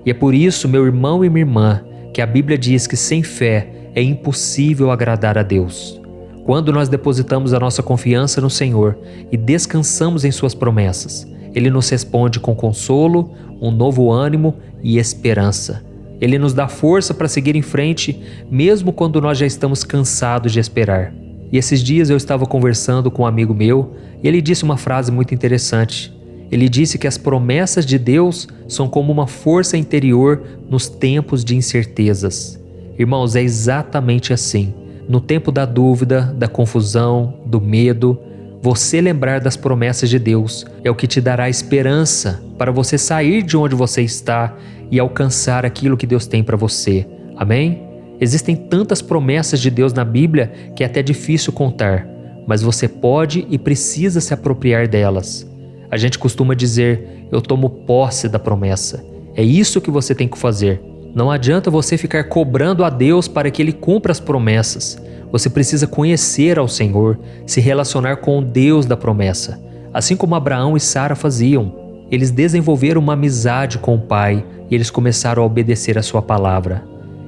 E é por isso, meu irmão e minha irmã, que a Bíblia diz que sem fé é impossível agradar a Deus. Quando nós depositamos a nossa confiança no Senhor e descansamos em suas promessas, Ele nos responde com consolo, um novo ânimo e esperança. Ele nos dá força para seguir em frente, mesmo quando nós já estamos cansados de esperar. E esses dias eu estava conversando com um amigo meu e ele disse uma frase muito interessante. Ele disse que as promessas de Deus são como uma força interior nos tempos de incertezas. Irmãos, é exatamente assim. No tempo da dúvida, da confusão, do medo, você lembrar das promessas de Deus é o que te dará esperança para você sair de onde você está e alcançar aquilo que Deus tem para você. Amém? Existem tantas promessas de Deus na Bíblia que é até difícil contar, mas você pode e precisa se apropriar delas. A gente costuma dizer, eu tomo posse da promessa. É isso que você tem que fazer. Não adianta você ficar cobrando a Deus para que Ele cumpra as promessas. Você precisa conhecer ao Senhor, se relacionar com o Deus da promessa. Assim como Abraão e Sara faziam. Eles desenvolveram uma amizade com o Pai e eles começaram a obedecer a sua palavra.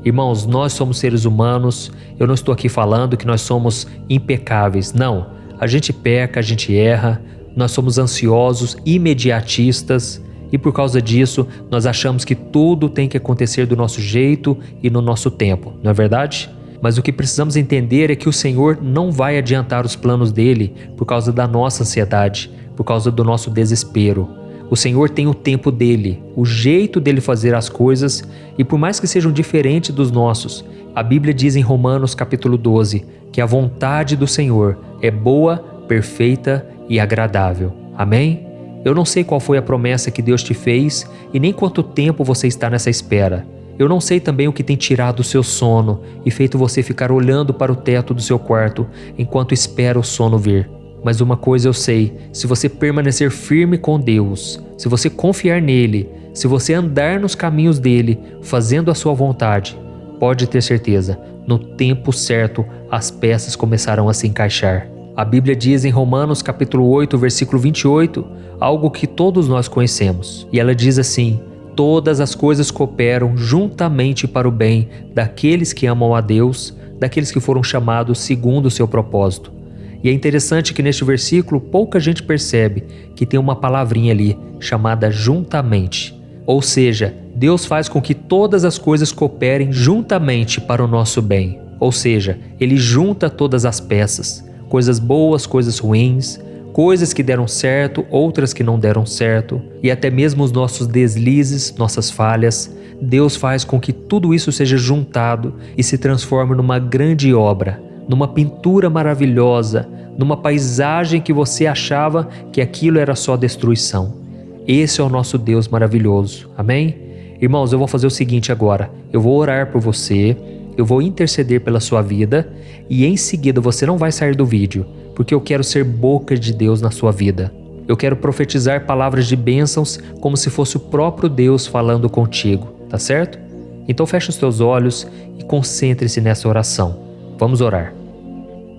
Irmãos, nós somos seres humanos. Eu não estou aqui falando que nós somos impecáveis. Não, a gente peca, a gente erra. Nós somos ansiosos, imediatistas. E por causa disso, nós achamos que tudo tem que acontecer do nosso jeito e no nosso tempo, não é verdade? Mas o que precisamos entender é que o Senhor não vai adiantar os planos dele por causa da nossa ansiedade, por causa do nosso desespero. O Senhor tem o tempo dele, o jeito dele fazer as coisas, e por mais que sejam diferentes dos nossos, a Bíblia diz em Romanos capítulo 12 que a vontade do Senhor é boa, perfeita e agradável. Amém? Eu não sei qual foi a promessa que Deus te fez e nem quanto tempo você está nessa espera. Eu não sei também o que tem tirado o seu sono e feito você ficar olhando para o teto do seu quarto enquanto espera o sono vir. Mas uma coisa eu sei, se você permanecer firme com Deus, se você confiar nele, se você andar nos caminhos dele, fazendo a sua vontade, pode ter certeza, no tempo certo as peças começarão a se encaixar. A Bíblia diz em Romanos capítulo 8, versículo 28, algo que todos nós conhecemos. E ela diz assim, todas as coisas cooperam juntamente para o bem daqueles que amam a Deus, daqueles que foram chamados segundo o seu propósito. E é interessante que neste versículo pouca gente percebe que tem uma palavrinha ali chamada juntamente. Ou seja, Deus faz com que todas as coisas cooperem juntamente para o nosso bem. Ou seja, Ele junta todas as peças. Coisas boas, coisas ruins, coisas que deram certo, outras que não deram certo, e até mesmo os nossos deslizes, nossas falhas, Deus faz com que tudo isso seja juntado e se transforme numa grande obra, numa pintura maravilhosa, numa paisagem que você achava que aquilo era só destruição. Esse é o nosso Deus maravilhoso, amém? Irmãos, eu vou fazer o seguinte agora, eu vou orar por você, eu vou interceder pela sua vida e em seguida você não vai sair do vídeo, porque eu quero ser boca de Deus na sua vida. Eu quero profetizar palavras de bênçãos como se fosse o próprio Deus falando contigo, tá certo? Então feche os teus olhos e concentre-se nessa oração. Vamos orar.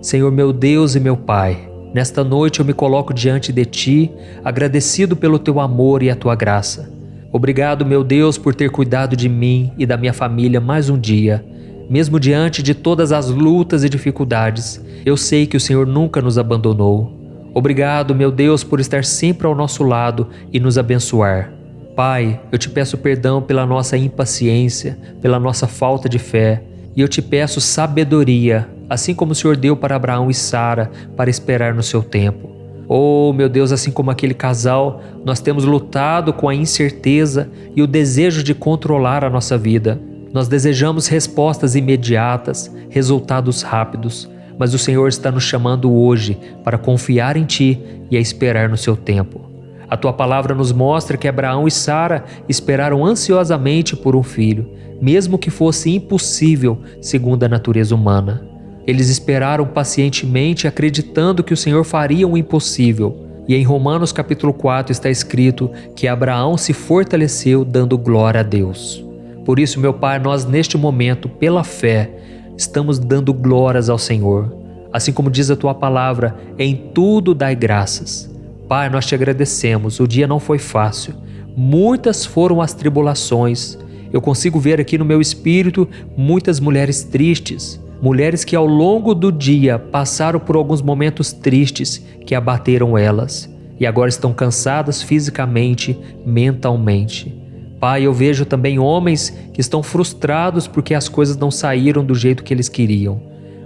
Senhor meu Deus e meu Pai, nesta noite eu me coloco diante de Ti, agradecido pelo Teu amor e a Tua graça. Obrigado, meu Deus, por ter cuidado de mim e da minha família mais um dia. Mesmo diante de todas as lutas e dificuldades, eu sei que o Senhor nunca nos abandonou. Obrigado, meu Deus, por estar sempre ao nosso lado e nos abençoar. Pai, eu te peço perdão pela nossa impaciência, pela nossa falta de fé, e eu te peço sabedoria, assim como o Senhor deu para Abraão e Sara, para esperar no seu tempo. Oh, meu Deus, assim como aquele casal, nós temos lutado com a incerteza e o desejo de controlar a nossa vida. Nós desejamos respostas imediatas, resultados rápidos, mas o Senhor está nos chamando hoje para confiar em Ti e a esperar no seu tempo. A Tua palavra nos mostra que Abraão e Sara esperaram ansiosamente por um filho, mesmo que fosse impossível segundo a natureza humana. Eles esperaram pacientemente, acreditando que o Senhor faria o impossível. E em Romanos capítulo 4 está escrito que Abraão se fortaleceu dando glória a Deus. Por isso, meu Pai, nós neste momento, pela fé, estamos dando glórias ao Senhor. Assim como diz a Tua palavra, em tudo dai graças. Pai, nós te agradecemos, o dia não foi fácil. Muitas foram as tribulações. Eu consigo ver aqui no meu espírito muitas mulheres tristes. Mulheres que ao longo do dia passaram por alguns momentos tristes que abateram elas e agora estão cansadas fisicamente, mentalmente. Pai, eu vejo também homens que estão frustrados porque as coisas não saíram do jeito que eles queriam.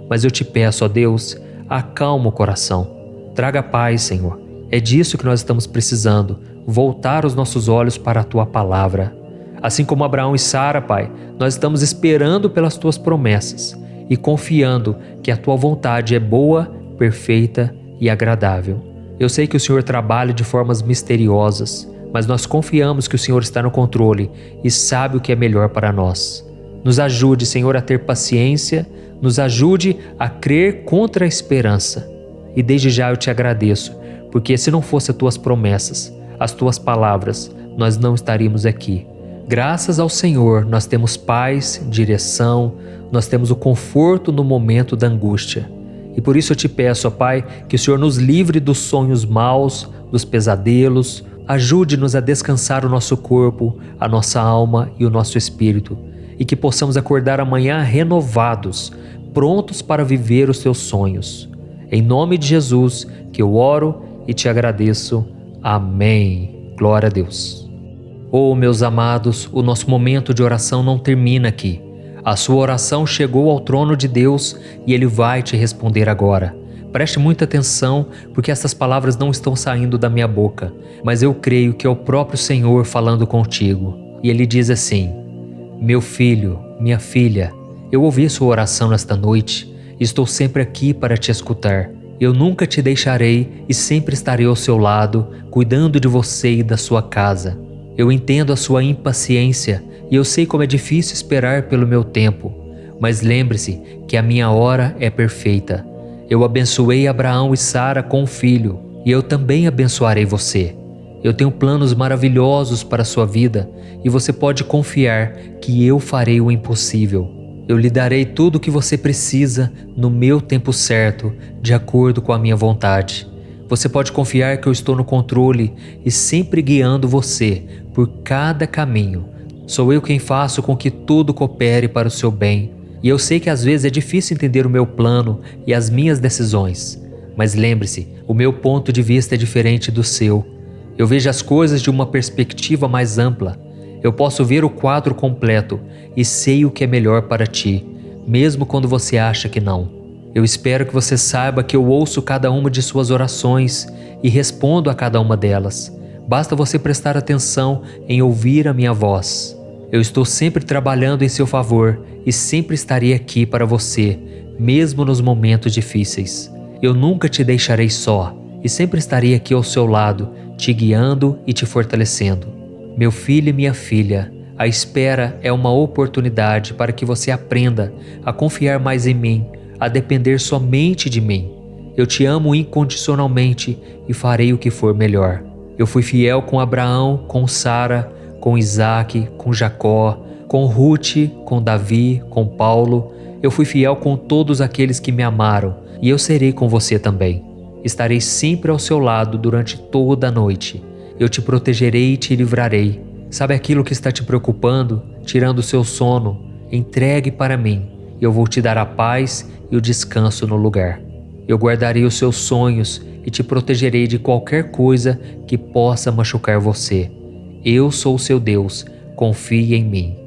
Mas eu te peço, ó Deus, acalma o coração. Traga paz, Senhor. É disso que nós estamos precisando, voltar os nossos olhos para a Tua palavra. Assim como Abraão e Sara, Pai, nós estamos esperando pelas Tuas promessas e confiando que a Tua vontade é boa, perfeita e agradável. Eu sei que o Senhor trabalha de formas misteriosas, mas nós confiamos que o Senhor está no controle e sabe o que é melhor para nós. Nos ajude, Senhor, a ter paciência, nos ajude a crer contra a esperança. E desde já eu te agradeço, porque se não fossem as Tuas promessas, as Tuas palavras, nós não estaríamos aqui. Graças ao Senhor, nós temos paz, direção, nós temos o conforto no momento da angústia. E por isso eu te peço, ó Pai, que o Senhor nos livre dos sonhos maus, dos pesadelos, ajude-nos a descansar o nosso corpo, a nossa alma e o nosso espírito, e que possamos acordar amanhã renovados, prontos para viver os Teus sonhos. Em nome de Jesus que eu oro e te agradeço. Amém. Glória a Deus. Oh, meus amados, o nosso momento de oração não termina aqui. A sua oração chegou ao trono de Deus e Ele vai te responder agora. Preste muita atenção, porque essas palavras não estão saindo da minha boca, mas eu creio que é o próprio Senhor falando contigo. E Ele diz assim: meu filho, minha filha, eu ouvi sua oração nesta noite e estou sempre aqui para te escutar. Eu nunca te deixarei e sempre estarei ao seu lado, cuidando de você e da sua casa. Eu entendo a sua impaciência e eu sei como é difícil esperar pelo meu tempo, mas lembre-se que a minha hora é perfeita. Eu abençoei Abraão e Sara com um filho e eu também abençoarei você. Eu tenho planos maravilhosos para a sua vida e você pode confiar que eu farei o impossível. Eu lhe darei tudo o que você precisa no meu tempo certo, de acordo com a minha vontade. Você pode confiar que eu estou no controle e sempre guiando você por cada caminho. Sou eu quem faço com que tudo coopere para o seu bem. E eu sei que às vezes é difícil entender o meu plano e as minhas decisões. Mas lembre-se, o meu ponto de vista é diferente do seu. Eu vejo as coisas de uma perspectiva mais ampla. Eu posso ver o quadro completo e sei o que é melhor para ti, mesmo quando você acha que não. Eu espero que você saiba que eu ouço cada uma de suas orações e respondo a cada uma delas. Basta você prestar atenção em ouvir a minha voz. Eu estou sempre trabalhando em seu favor e sempre estarei aqui para você, mesmo nos momentos difíceis. Eu nunca te deixarei só e sempre estarei aqui ao seu lado, te guiando e te fortalecendo. Meu filho e minha filha, a espera é uma oportunidade para que você aprenda a confiar mais em mim, a depender somente de mim. Eu te amo incondicionalmente e farei o que for melhor. Eu fui fiel com Abraão, com Sara, com Isaac, com Jacó, com Ruth, com Davi, com Paulo. Eu fui fiel com todos aqueles que me amaram e eu serei com você também. Estarei sempre ao seu lado durante toda a noite. Eu te protegerei e te livrarei. Sabe aquilo que está te preocupando, tirando o seu sono? Entregue para mim e eu vou te dar a paz e o descanso no lugar. Eu guardarei os seus sonhos e te protegerei de qualquer coisa que possa machucar você. Eu sou o seu Deus, confie em mim.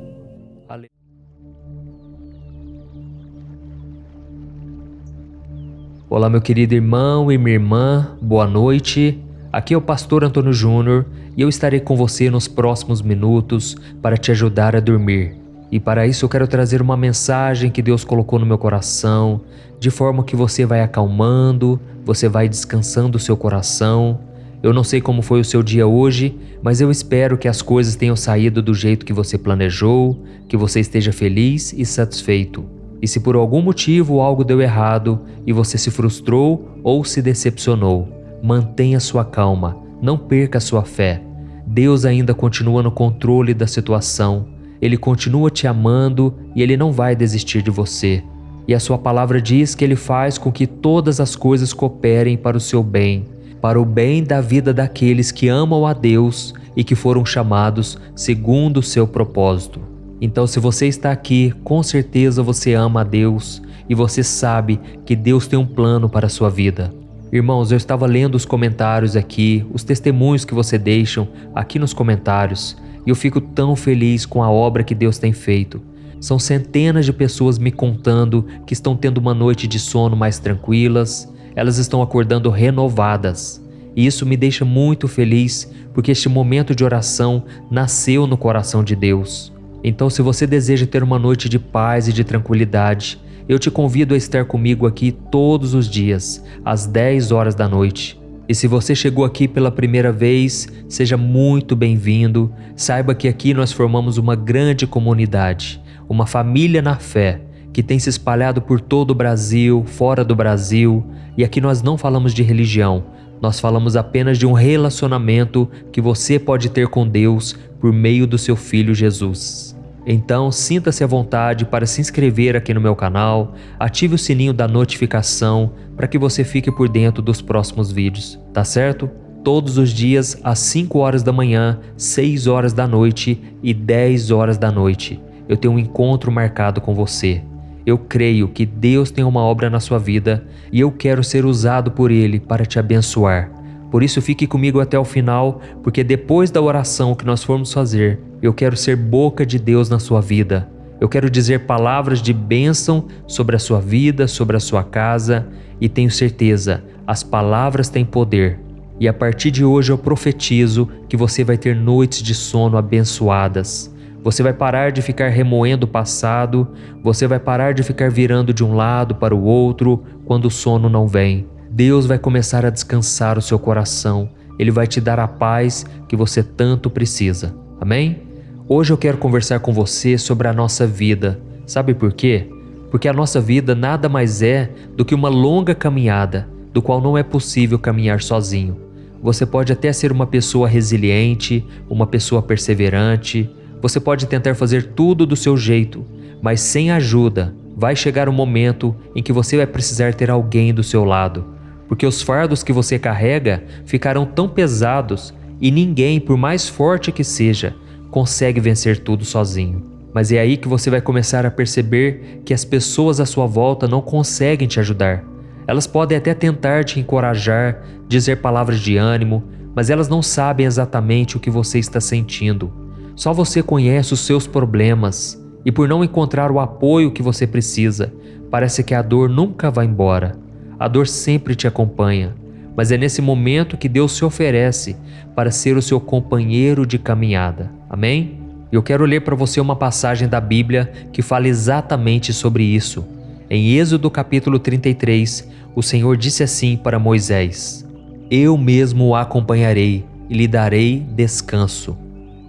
Olá, meu querido irmão e minha irmã, boa noite. Aqui é o pastor Antônio Júnior e eu estarei com você nos próximos minutos para te ajudar a dormir. E para isso eu quero trazer uma mensagem que Deus colocou no meu coração, de forma que você vai acalmando, você vai descansando o seu coração. Eu não sei como foi o seu dia hoje, mas eu espero que as coisas tenham saído do jeito que você planejou, que você esteja feliz e satisfeito. E se por algum motivo algo deu errado e você se frustrou ou se decepcionou, mantenha sua calma, não perca sua fé. Deus ainda continua no controle da situação, Ele continua te amando e Ele não vai desistir de você. E a sua palavra diz que Ele faz com que todas as coisas cooperem para o seu bem, para o bem da vida daqueles que amam a Deus e que foram chamados segundo o seu propósito. Então, se você está aqui, com certeza você ama a Deus e você sabe que Deus tem um plano para a sua vida. Irmãos, eu estava lendo os comentários aqui, os testemunhos que você deixam aqui nos comentários, e eu fico tão feliz com a obra que Deus tem feito. São centenas de pessoas me contando que estão tendo uma noite de sono mais tranquilas, elas estão acordando renovadas. E isso me deixa muito feliz, porque este momento de oração nasceu no coração de Deus. Então, se você deseja ter uma noite de paz e de tranquilidade, eu te convido a estar comigo aqui todos os dias, às 10 horas da noite. E se você chegou aqui pela primeira vez, seja muito bem-vindo. Saiba que aqui nós formamos uma grande comunidade, uma família na fé, que tem se espalhado por todo o Brasil, fora do Brasil. E aqui nós não falamos de religião, nós falamos apenas de um relacionamento que você pode ter com Deus por meio do seu Filho Jesus. Então, sinta-se à vontade para se inscrever aqui no meu canal, ative o sininho da notificação para que você fique por dentro dos próximos vídeos, tá certo? Todos os dias às 5 horas da manhã, 6 horas da noite e 10 horas da noite, eu tenho um encontro marcado com você. Eu creio que Deus tem uma obra na sua vida e eu quero ser usado por Ele para te abençoar. Por isso fique comigo até o final, porque depois da oração que nós formos fazer, eu quero ser boca de Deus na sua vida. Eu quero dizer palavras de bênção sobre a sua vida, sobre a sua casa, e tenho certeza, as palavras têm poder. E a partir de hoje eu profetizo que você vai ter noites de sono abençoadas. Você vai parar de ficar remoendo o passado, você vai parar de ficar virando de um lado para o outro quando o sono não vem. Deus vai começar a descansar o seu coração, Ele vai te dar a paz que você tanto precisa. Amém? Hoje eu quero conversar com você sobre a nossa vida. Sabe por quê? Porque a nossa vida nada mais é do que uma longa caminhada, do qual não é possível caminhar sozinho. Você pode até ser uma pessoa resiliente, uma pessoa perseverante, você pode tentar fazer tudo do seu jeito, mas sem ajuda, vai chegar um momento em que você vai precisar ter alguém do seu lado. Porque os fardos que você carrega ficarão tão pesados e ninguém, por mais forte que seja, consegue vencer tudo sozinho. Mas é aí que você vai começar a perceber que as pessoas à sua volta não conseguem te ajudar. Elas podem até tentar te encorajar, dizer palavras de ânimo, mas elas não sabem exatamente o que você está sentindo. Só você conhece os seus problemas e por não encontrar o apoio que você precisa, parece que a dor nunca vai embora. A dor sempre te acompanha, mas é nesse momento que Deus se oferece para ser o seu companheiro de caminhada. Amém? Eu quero ler para você uma passagem da Bíblia que fala exatamente sobre isso. Em Êxodo capítulo 33, o Senhor disse assim para Moisés: Eu mesmo o acompanharei e lhe darei descanso.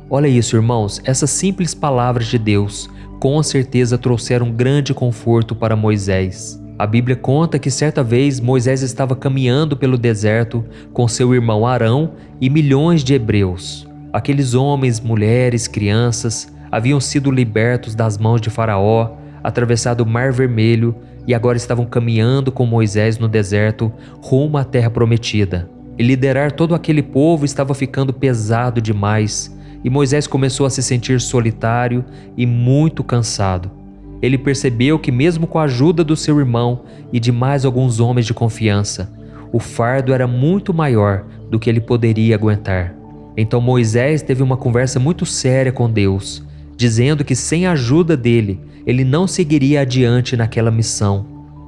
Olha isso, irmãos, essas simples palavras de Deus com certeza trouxeram grande conforto para Moisés. A Bíblia conta que certa vez Moisés estava caminhando pelo deserto com seu irmão Arão e milhões de hebreus. Aqueles homens, mulheres, crianças haviam sido libertos das mãos de Faraó, atravessado o Mar Vermelho e agora estavam caminhando com Moisés no deserto rumo à Terra Prometida. E liderar todo aquele povo estava ficando pesado demais e Moisés começou a se sentir solitário e muito cansado. ele percebeu que mesmo com a ajuda do seu irmão e de mais alguns homens de confiança, o fardo era muito maior do que ele poderia aguentar. Então Moisés teve uma conversa muito séria com Deus, dizendo que sem a ajuda dele, ele não seguiria adiante naquela missão.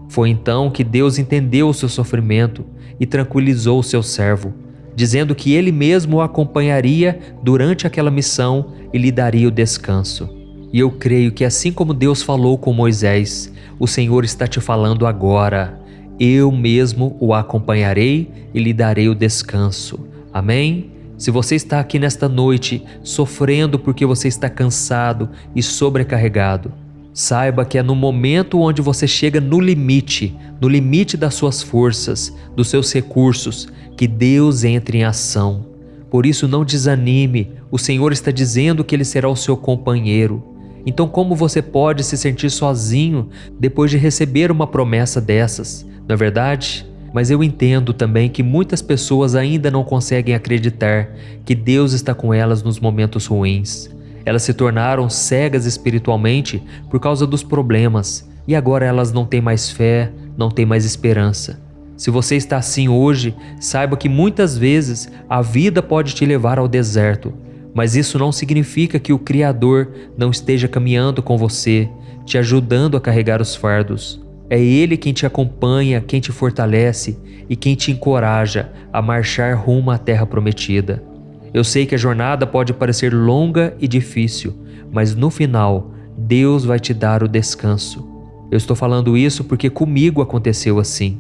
Foi então que Deus entendeu o seu sofrimento e tranquilizou o seu servo, dizendo que ele mesmo o acompanharia durante aquela missão e lhe daria o descanso. E eu creio que assim como Deus falou com Moisés, o Senhor está te falando agora: eu mesmo o acompanharei e lhe darei o descanso. Amém? Se você está aqui nesta noite sofrendo porque você está cansado e sobrecarregado, saiba que é no momento onde você chega no limite das suas forças, dos seus recursos, que Deus entra em ação. Por isso não desanime, o Senhor está dizendo que Ele será o seu companheiro. Então como você pode se sentir sozinho depois de receber uma promessa dessas, não é verdade? Mas eu entendo também que muitas pessoas ainda não conseguem acreditar que Deus está com elas nos momentos ruins. Elas se tornaram cegas espiritualmente por causa dos problemas e agora elas não têm mais fé, não têm mais esperança. Se você está assim hoje, saiba que muitas vezes a vida pode te levar ao deserto, mas isso não significa que o Criador não esteja caminhando com você, te ajudando a carregar os fardos. É Ele quem te acompanha, quem te fortalece e quem te encoraja a marchar rumo à terra prometida. Eu sei que a jornada pode parecer longa e difícil, mas no final, Deus vai te dar o descanso. Eu estou falando isso porque comigo aconteceu assim.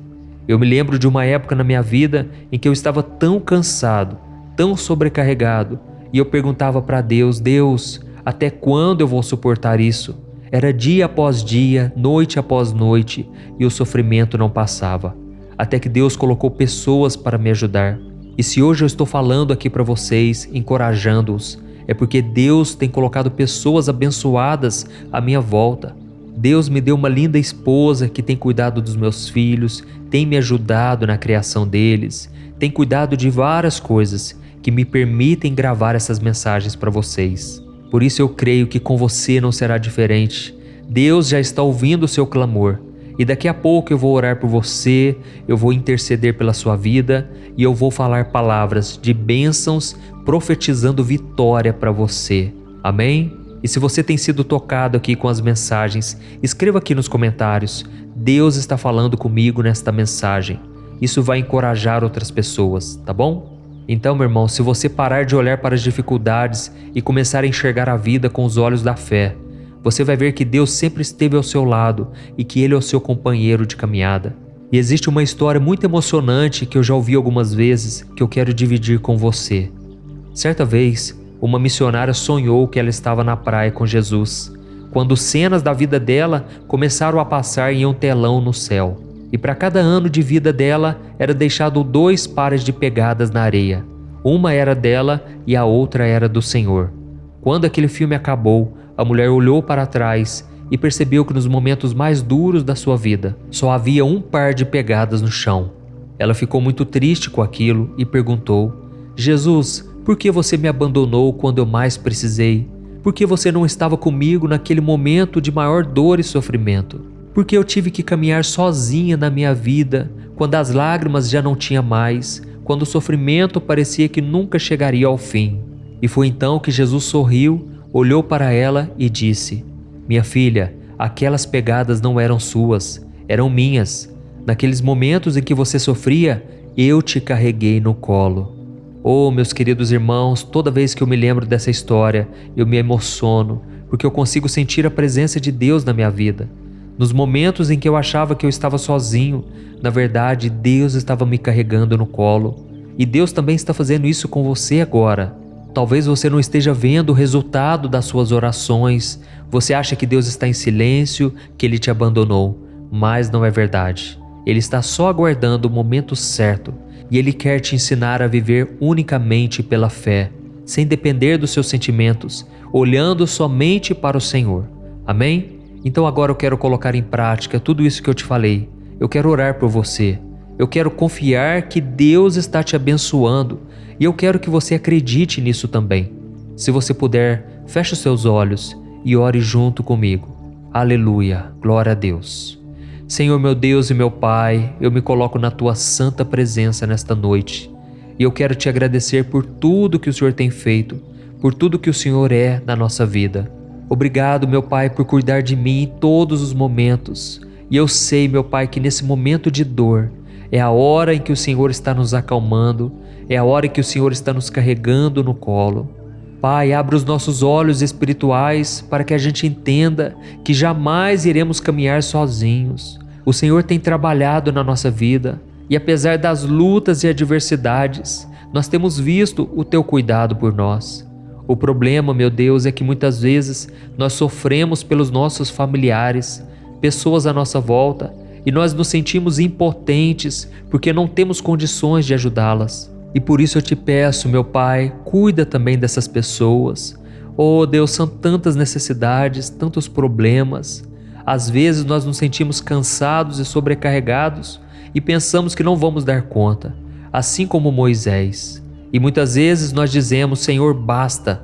Eu me lembro de uma época na minha vida em que eu estava tão cansado, tão sobrecarregado, e eu perguntava para Deus: Deus, até quando eu vou suportar isso? Era dia após dia, noite após noite, e o sofrimento não passava. Até que Deus colocou pessoas para me ajudar. E se hoje eu estou falando aqui para vocês, encorajando-os, é porque Deus tem colocado pessoas abençoadas à minha volta. Deus me deu uma linda esposa que tem cuidado dos meus filhos, tem me ajudado na criação deles, tem cuidado de várias coisas que me permitem gravar essas mensagens para vocês. Por isso eu creio que com você não será diferente. Deus já está ouvindo o seu clamor. E daqui a pouco eu vou orar por você, eu vou interceder pela sua vida e eu vou falar palavras de bênçãos, profetizando vitória para você. Amém? E se você tem sido tocado aqui com as mensagens, escreva aqui nos comentários: Deus está falando comigo nesta mensagem. Isso vai encorajar outras pessoas, tá bom? Então, meu irmão, se você parar de olhar para as dificuldades e começar a enxergar a vida com os olhos da fé, você vai ver que Deus sempre esteve ao seu lado e que Ele é o seu companheiro de caminhada. E existe uma história muito emocionante que eu já ouvi algumas vezes que eu quero dividir com você. Certa vez, uma missionária sonhou que ela estava na praia com Jesus, quando cenas da vida dela começaram a passar em um telão no céu. E para cada ano de vida dela era deixado 2 pares de pegadas na areia. Uma era dela e a outra era do Senhor. Quando aquele filme acabou, a mulher olhou para trás e percebeu que nos momentos mais duros da sua vida, só havia 1 par de pegadas no chão. Ela ficou muito triste com aquilo e perguntou: Jesus, por que você me abandonou quando eu mais precisei? Por que você não estava comigo naquele momento de maior dor e sofrimento? Por que eu tive que caminhar sozinha na minha vida, quando as lágrimas já não tinha mais, quando o sofrimento parecia que nunca chegaria ao fim? E foi então que Jesus sorriu, olhou para ela e disse: Minha filha, aquelas pegadas não eram suas, eram minhas. Naqueles momentos em que você sofria, eu te carreguei no colo. Oh, meus queridos irmãos, toda vez que eu me lembro dessa história, eu me emociono, porque eu consigo sentir a presença de Deus na minha vida. Nos momentos em que eu achava que eu estava sozinho, na verdade, Deus estava me carregando no colo. E Deus também está fazendo isso com você agora. Talvez você não esteja vendo o resultado das suas orações. Você acha que Deus está em silêncio, que Ele te abandonou. Mas não é verdade. Ele está só aguardando o momento certo. E Ele quer te ensinar a viver unicamente pela fé, sem depender dos seus sentimentos, olhando somente para o Senhor. Amém? Então agora eu quero colocar em prática tudo isso que eu te falei. Eu quero orar por você. Eu quero confiar que Deus está te abençoando e eu quero que você acredite nisso também. Se você puder, feche os seus olhos e ore junto comigo. Aleluia, glória a Deus. Senhor meu Deus e meu Pai, eu me coloco na Tua santa presença nesta noite e eu quero Te agradecer por tudo que o Senhor tem feito, por tudo que o Senhor é na nossa vida. Obrigado, meu Pai, por cuidar de mim em todos os momentos. E eu sei, meu Pai, que nesse momento de dor é a hora em que o Senhor está nos acalmando, é a hora em que o Senhor está nos carregando no colo. Pai, abre os nossos olhos espirituais para que a gente entenda que jamais iremos caminhar sozinhos. O Senhor tem trabalhado na nossa vida e apesar das lutas e adversidades, nós temos visto o Teu cuidado por nós. O problema, meu Deus, é que muitas vezes nós sofremos pelos nossos familiares, pessoas à nossa volta, e nós nos sentimos impotentes porque não temos condições de ajudá-las. E por isso eu te peço, meu Pai, cuida também dessas pessoas. Oh Deus, são tantas necessidades, tantos problemas. Às vezes nós nos sentimos cansados e sobrecarregados e pensamos que não vamos dar conta, assim como Moisés. E muitas vezes nós dizemos: Senhor, basta,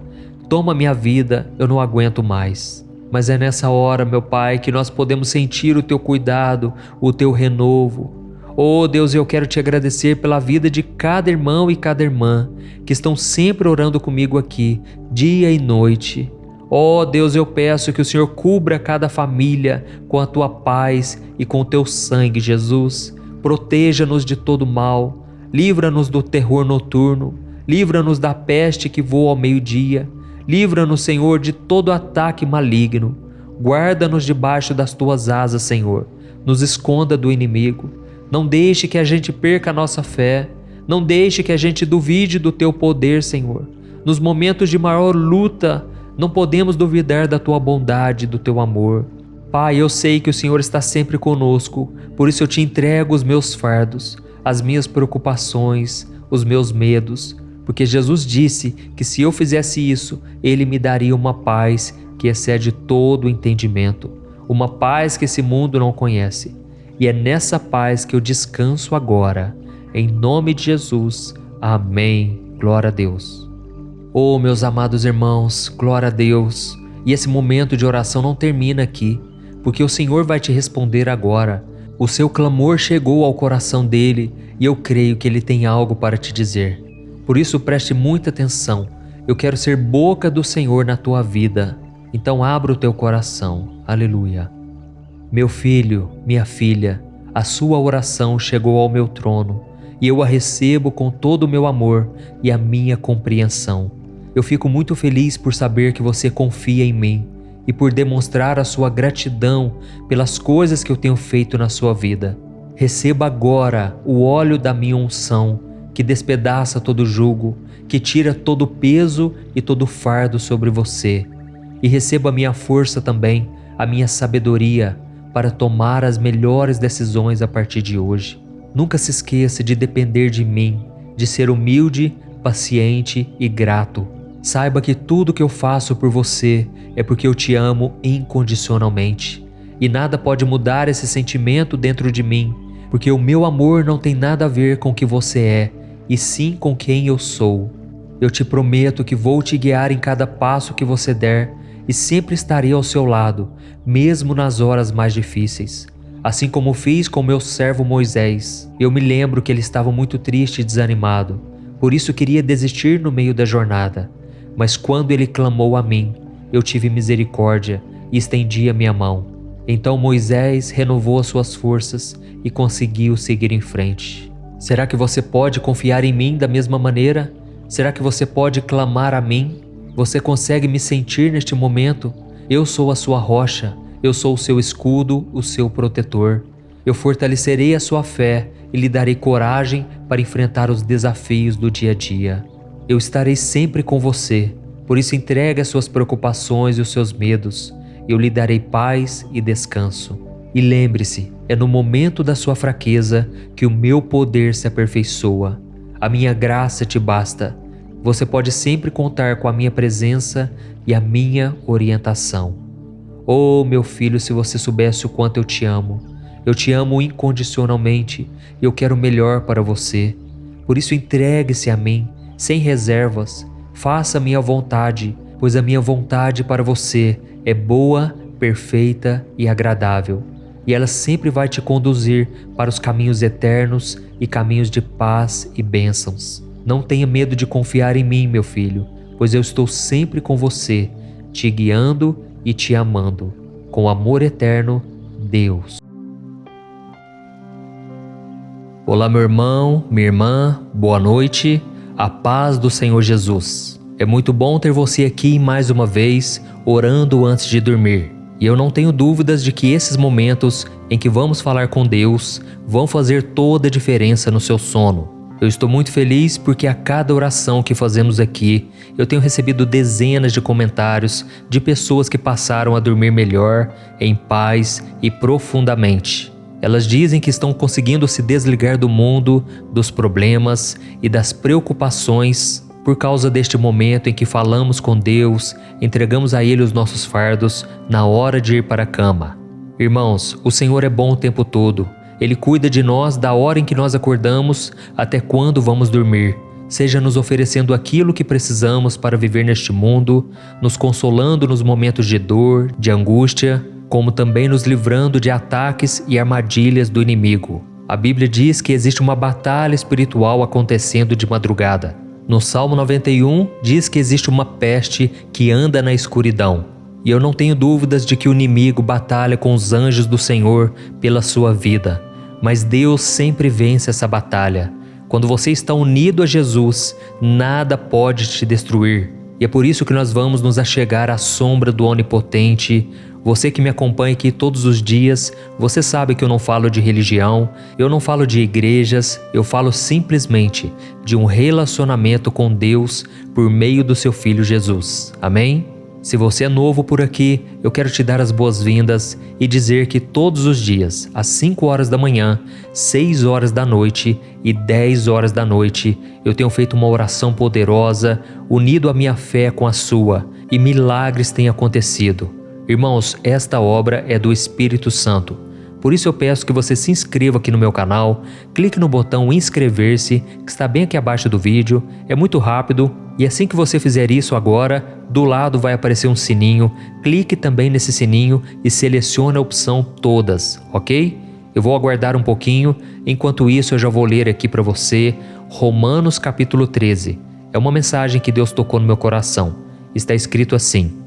toma minha vida, eu não aguento mais. Mas é nessa hora, meu Pai, que nós podemos sentir o Teu cuidado, o Teu renovo. Oh Deus, eu quero Te agradecer pela vida de cada irmão e cada irmã que estão sempre orando comigo aqui, dia e noite. Oh Deus, eu peço que o Senhor cubra cada família com a Tua paz e com o Teu sangue, Jesus. Proteja-nos de todo mal, livra-nos do terror noturno, livra-nos da peste que voa ao meio-dia, livra-nos, Senhor, de todo ataque maligno. Guarda-nos debaixo das Tuas asas, Senhor, nos esconda do inimigo. Não deixe que a gente perca a nossa fé. Não deixe que a gente duvide do Teu poder, Senhor. Nos momentos de maior luta, não podemos duvidar da Tua bondade, do Teu amor. Pai, eu sei que o Senhor está sempre conosco, por isso eu Te entrego os meus fardos, as minhas preocupações, os meus medos, porque Jesus disse que se eu fizesse isso, Ele me daria uma paz que excede todo o entendimento, uma paz que esse mundo não conhece. E é nessa paz que eu descanso agora. Em nome de Jesus. Amém. Glória a Deus. Oh, meus amados irmãos, glória a Deus. E esse momento de oração não termina aqui, porque o Senhor vai te responder agora. O seu clamor chegou ao coração dele e eu creio que ele tem algo para te dizer. Por isso preste muita atenção. Eu quero ser boca do Senhor na tua vida. Então abra o teu coração. Aleluia. Meu filho, minha filha, a sua oração chegou ao meu trono e eu a recebo com todo o meu amor e a minha compreensão. Eu fico muito feliz por saber que você confia em mim e por demonstrar a sua gratidão pelas coisas que eu tenho feito na sua vida. Receba agora o óleo da minha unção, que despedaça todo jugo, que tira todo o peso e todo o fardo sobre você. E receba a minha força também, a minha sabedoria, para tomar as melhores decisões a partir de hoje. Nunca se esqueça de depender de mim, de ser humilde, paciente e grato. Saiba que tudo que eu faço por você é porque eu te amo incondicionalmente. E nada pode mudar esse sentimento dentro de mim, porque o meu amor não tem nada a ver com o que você é, e sim com quem eu sou. Eu te prometo que vou te guiar em cada passo que você der e sempre estarei ao seu lado, mesmo nas horas mais difíceis. Assim como fiz com meu servo Moisés. Eu me lembro que ele estava muito triste e desanimado, por isso queria desistir no meio da jornada. Mas quando ele clamou a mim, eu tive misericórdia e estendi a minha mão. Então Moisés renovou as suas forças e conseguiu seguir em frente. Será que você pode confiar em mim da mesma maneira? Será que você pode clamar a mim? Você consegue me sentir neste momento? Eu sou a sua rocha, eu sou o seu escudo, o seu protetor. Eu fortalecerei a sua fé e lhe darei coragem para enfrentar os desafios do dia a dia. Eu estarei sempre com você, por isso entregue as suas preocupações e os seus medos. Eu lhe darei paz e descanso. E lembre-se, é no momento da sua fraqueza que o meu poder se aperfeiçoa. A minha graça te basta. Você pode sempre contar com a minha presença e a minha orientação. Oh, meu filho, se você soubesse o quanto eu te amo. Eu te amo incondicionalmente e eu quero o melhor para você. Por isso entregue-se a mim, sem reservas. Faça a minha vontade, pois a minha vontade para você é boa, perfeita e agradável, e ela sempre vai te conduzir para os caminhos eternos e caminhos de paz e bênçãos. Não tenha medo de confiar em mim, meu filho, pois eu estou sempre com você, te guiando e te amando. Com amor eterno, Deus. Olá, meu irmão, minha irmã, boa noite, a paz do Senhor Jesus. É muito bom ter você aqui mais uma vez, orando antes de dormir. E eu não tenho dúvidas de que esses momentos em que vamos falar com Deus vão fazer toda a diferença no seu sono. Eu estou muito feliz porque a cada oração que fazemos aqui, eu tenho recebido dezenas de comentários de pessoas que passaram a dormir melhor, em paz e profundamente. Elas dizem que estão conseguindo se desligar do mundo, dos problemas e das preocupações por causa deste momento em que falamos com Deus, entregamos a Ele os nossos fardos na hora de ir para a cama. Irmãos, o Senhor é bom o tempo todo. Ele cuida de nós da hora em que nós acordamos até quando vamos dormir, seja nos oferecendo aquilo que precisamos para viver neste mundo, nos consolando nos momentos de dor, de angústia, como também nos livrando de ataques e armadilhas do inimigo. A Bíblia diz que existe uma batalha espiritual acontecendo de madrugada. No Salmo 91 diz que existe uma peste que anda na escuridão. E eu não tenho dúvidas de que o inimigo batalha com os anjos do Senhor pela sua vida. Mas Deus sempre vence essa batalha. Quando você está unido a Jesus, nada pode te destruir. E é por isso que nós vamos nos achegar à sombra do Onipotente. Você que me acompanha aqui todos os dias, você sabe que eu não falo de religião, eu não falo de igrejas, eu falo simplesmente de um relacionamento com Deus por meio do seu Filho Jesus. Amém? Se você é novo por aqui, eu quero te dar as boas-vindas e dizer que todos os dias, às 5 horas da manhã, 6 horas da noite e 10 horas da noite, eu tenho feito uma oração poderosa, unido a minha fé com a sua, e milagres têm acontecido. Irmãos, esta obra é do Espírito Santo. Por isso eu peço que você se inscreva aqui no meu canal, clique no botão inscrever-se, que está bem aqui abaixo do vídeo, é muito rápido, e assim que você fizer isso agora, do lado vai aparecer um sininho, clique também nesse sininho e selecione a opção todas, ok? Eu vou aguardar um pouquinho, enquanto isso eu já vou ler aqui para você Romanos capítulo 13. É uma mensagem que Deus tocou no meu coração. Está escrito assim: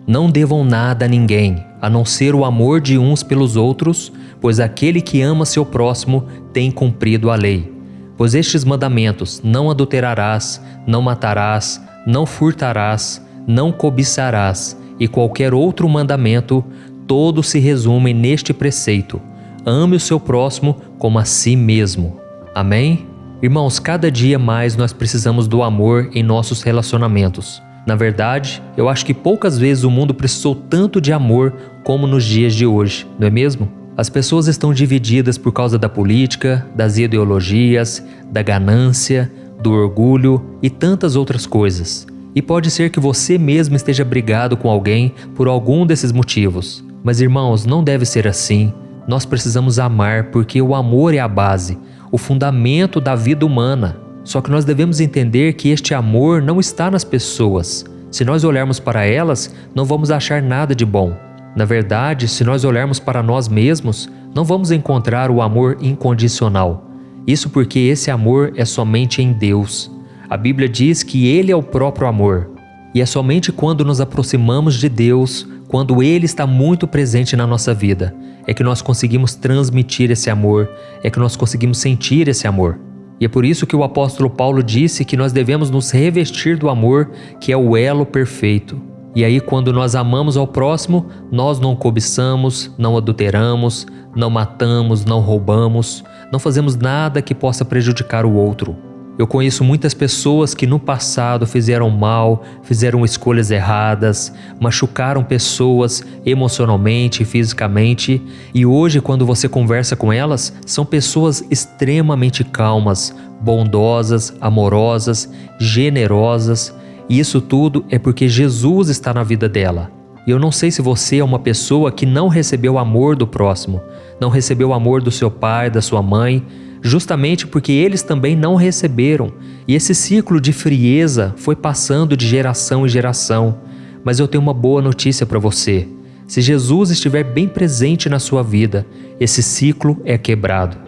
não devam nada a ninguém, a não ser o amor de uns pelos outros, pois aquele que ama seu próximo tem cumprido a lei. Pois estes mandamentos: não adulterarás, não matarás, não furtarás, não cobiçarás, e qualquer outro mandamento, todos se resumem neste preceito: ame o seu próximo como a si mesmo. Amém? Irmãos, cada dia mais nós precisamos do amor em nossos relacionamentos. Na verdade, eu acho que poucas vezes o mundo precisou tanto de amor como nos dias de hoje, não é mesmo? As pessoas estão divididas por causa da política, das ideologias, da ganância, do orgulho e tantas outras coisas. E pode ser que você mesmo esteja brigado com alguém por algum desses motivos. Mas irmãos, não deve ser assim. Nós precisamos amar porque o amor é a base, o fundamento da vida humana. Só que nós devemos entender que este amor não está nas pessoas. Se nós olharmos para elas, não vamos achar nada de bom. Na verdade, se nós olharmos para nós mesmos, não vamos encontrar o amor incondicional. Isso porque esse amor é somente em Deus. A Bíblia diz que Ele é o próprio amor. E é somente quando nos aproximamos de Deus, quando Ele está muito presente na nossa vida, é que nós conseguimos transmitir esse amor, é que nós conseguimos sentir esse amor. E é por isso que o apóstolo Paulo disse que nós devemos nos revestir do amor, que é o elo perfeito. E aí, quando nós amamos ao próximo, nós não cobiçamos, não adulteramos, não matamos, não roubamos, não fazemos nada que possa prejudicar o outro. Eu conheço muitas pessoas que no passado fizeram mal, fizeram escolhas erradas, machucaram pessoas emocionalmente e fisicamente, e hoje, quando você conversa com elas, são pessoas extremamente calmas, bondosas, amorosas, generosas, e isso tudo é porque Jesus está na vida dela. E eu não sei se você é uma pessoa que não recebeu o amor do próximo, não recebeu o amor do seu pai, da sua mãe, justamente porque eles também não receberam. E esse ciclo de frieza foi passando de geração em geração. Mas eu tenho uma boa notícia para você. Se Jesus estiver bem presente na sua vida, esse ciclo é quebrado.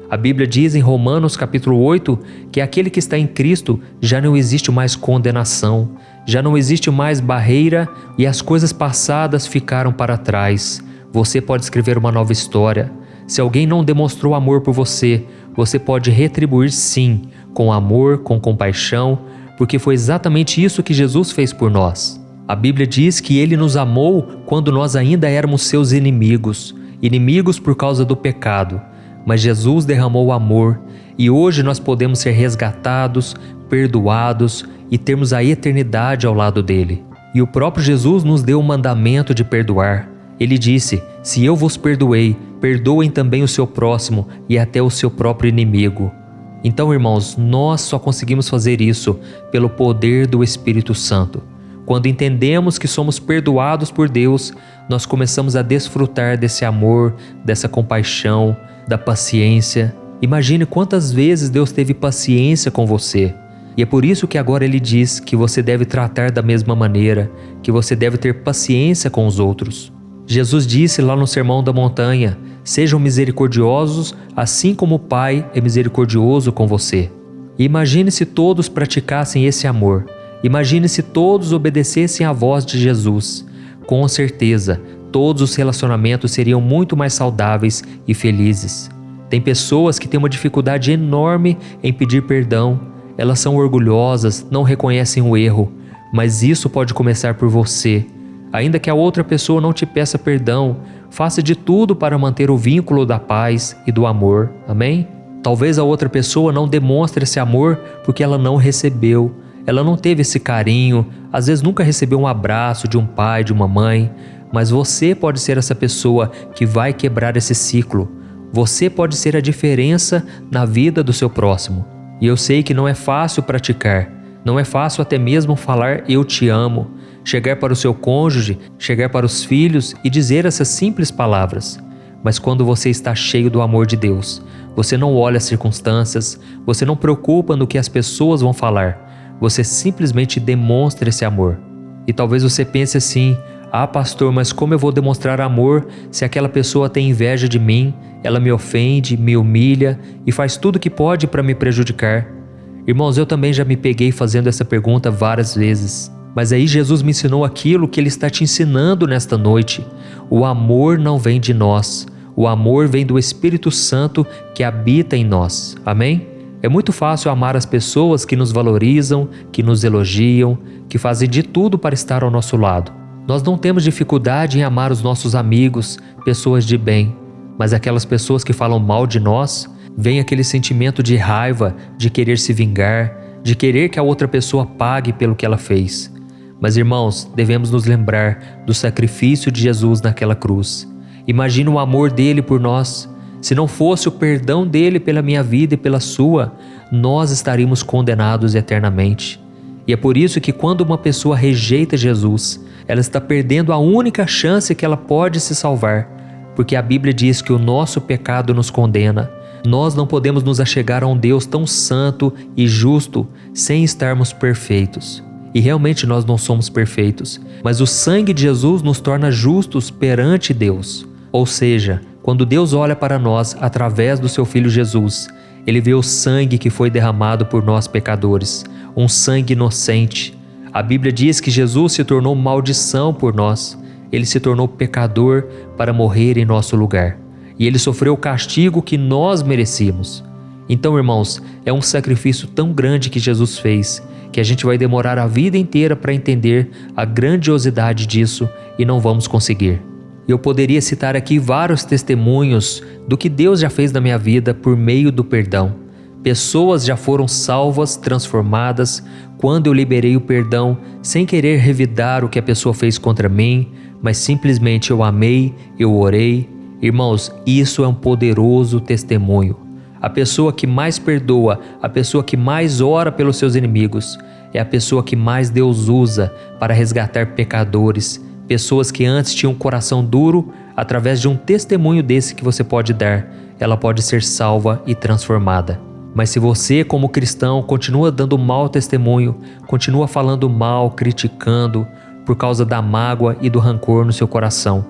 A Bíblia diz em Romanos capítulo 8 que aquele que está em Cristo já não existe mais condenação, já não existe mais barreira e as coisas passadas ficaram para trás. Você pode escrever uma nova história. Se alguém não demonstrou amor por você, você pode retribuir sim, com amor, com compaixão, porque foi exatamente isso que Jesus fez por nós. A Bíblia diz que Ele nos amou quando nós ainda éramos seus inimigos por causa do pecado. Mas Jesus derramou amor e hoje nós podemos ser resgatados, perdoados e termos a eternidade ao lado dele. E o próprio Jesus nos deu o mandamento de perdoar. Ele disse: se eu vos perdoei, perdoem também o seu próximo e até o seu próprio inimigo. Então, irmãos, nós só conseguimos fazer isso pelo poder do Espírito Santo. Quando entendemos que somos perdoados por Deus, nós começamos a desfrutar desse amor, dessa compaixão, da paciência. Imagine quantas vezes Deus teve paciência com você. E é por isso que agora Ele diz que você deve tratar da mesma maneira, que você deve ter paciência com os outros. Jesus disse lá no Sermão da Montanha: sejam misericordiosos, assim como o Pai é misericordioso com você. E imagine se todos praticassem esse amor. Imagine se todos obedecessem à voz de Jesus. Com certeza, todos os relacionamentos seriam muito mais saudáveis e felizes. Tem pessoas que têm uma dificuldade enorme em pedir perdão. Elas são orgulhosas, não reconhecem o erro, mas isso pode começar por você. Ainda que a outra pessoa não te peça perdão, faça de tudo para manter o vínculo da paz e do amor. Amém? Talvez a outra pessoa não demonstre esse amor porque ela não recebeu. Ela não teve esse carinho, às vezes nunca recebeu um abraço de um pai, de uma mãe, mas você pode ser essa pessoa que vai quebrar esse ciclo. Você pode ser a diferença na vida do seu próximo. E eu sei que não é fácil praticar, não é fácil até mesmo falar eu te amo, chegar para o seu cônjuge, chegar para os filhos e dizer essas simples palavras. Mas quando você está cheio do amor de Deus, você não olha as circunstâncias, você não preocupa no que as pessoas vão falar. Você simplesmente demonstra esse amor. E talvez você pense assim: ah, pastor, mas como eu vou demonstrar amor se aquela pessoa tem inveja de mim, ela me ofende, me humilha e faz tudo que pode para me prejudicar? Irmãos, eu também já me peguei fazendo essa pergunta várias vezes. Mas aí Jesus me ensinou aquilo que Ele está te ensinando nesta noite. O amor não vem de nós. O amor vem do Espírito Santo que habita em nós. Amém? É muito fácil amar as pessoas que nos valorizam, que nos elogiam, que fazem de tudo para estar ao nosso lado. Nós não temos dificuldade em amar os nossos amigos, pessoas de bem, mas aquelas pessoas que falam mal de nós, vem aquele sentimento de raiva, de querer se vingar, de querer que a outra pessoa pague pelo que ela fez. Mas, irmãos, devemos nos lembrar do sacrifício de Jesus naquela cruz. Imagina o amor dele por nós. Se não fosse o perdão dele pela minha vida e pela sua, nós estaríamos condenados eternamente. E é por isso que quando uma pessoa rejeita Jesus, ela está perdendo a única chance que ela pode se salvar, porque a Bíblia diz que o nosso pecado nos condena. Nós não podemos nos achegar a um Deus tão santo e justo sem estarmos perfeitos. E realmente nós não somos perfeitos, mas o sangue de Jesus nos torna justos perante Deus. Ou seja, quando Deus olha para nós através do seu Filho Jesus, Ele vê o sangue que foi derramado por nós pecadores, um sangue inocente. A Bíblia diz que Jesus se tornou maldição por nós. Ele se tornou pecador para morrer em nosso lugar. E Ele sofreu o castigo que nós merecíamos. Então, irmãos, é um sacrifício tão grande que Jesus fez, que a gente vai demorar a vida inteira para entender a grandiosidade disso e não vamos conseguir. Eu poderia citar aqui vários testemunhos do que Deus já fez na minha vida por meio do perdão. Pessoas já foram salvas, transformadas, quando eu liberei o perdão, sem querer revidar o que a pessoa fez contra mim, mas simplesmente eu amei, eu orei. Irmãos, isso é um poderoso testemunho. A pessoa que mais perdoa, a pessoa que mais ora pelos seus inimigos, é a pessoa que mais Deus usa para resgatar pecadores, pessoas que antes tinham um coração duro. Através de um testemunho desse que você pode dar, ela pode ser salva e transformada. Mas se você, como cristão, continua dando mau testemunho, continua falando mal, criticando, por causa da mágoa e do rancor no seu coração,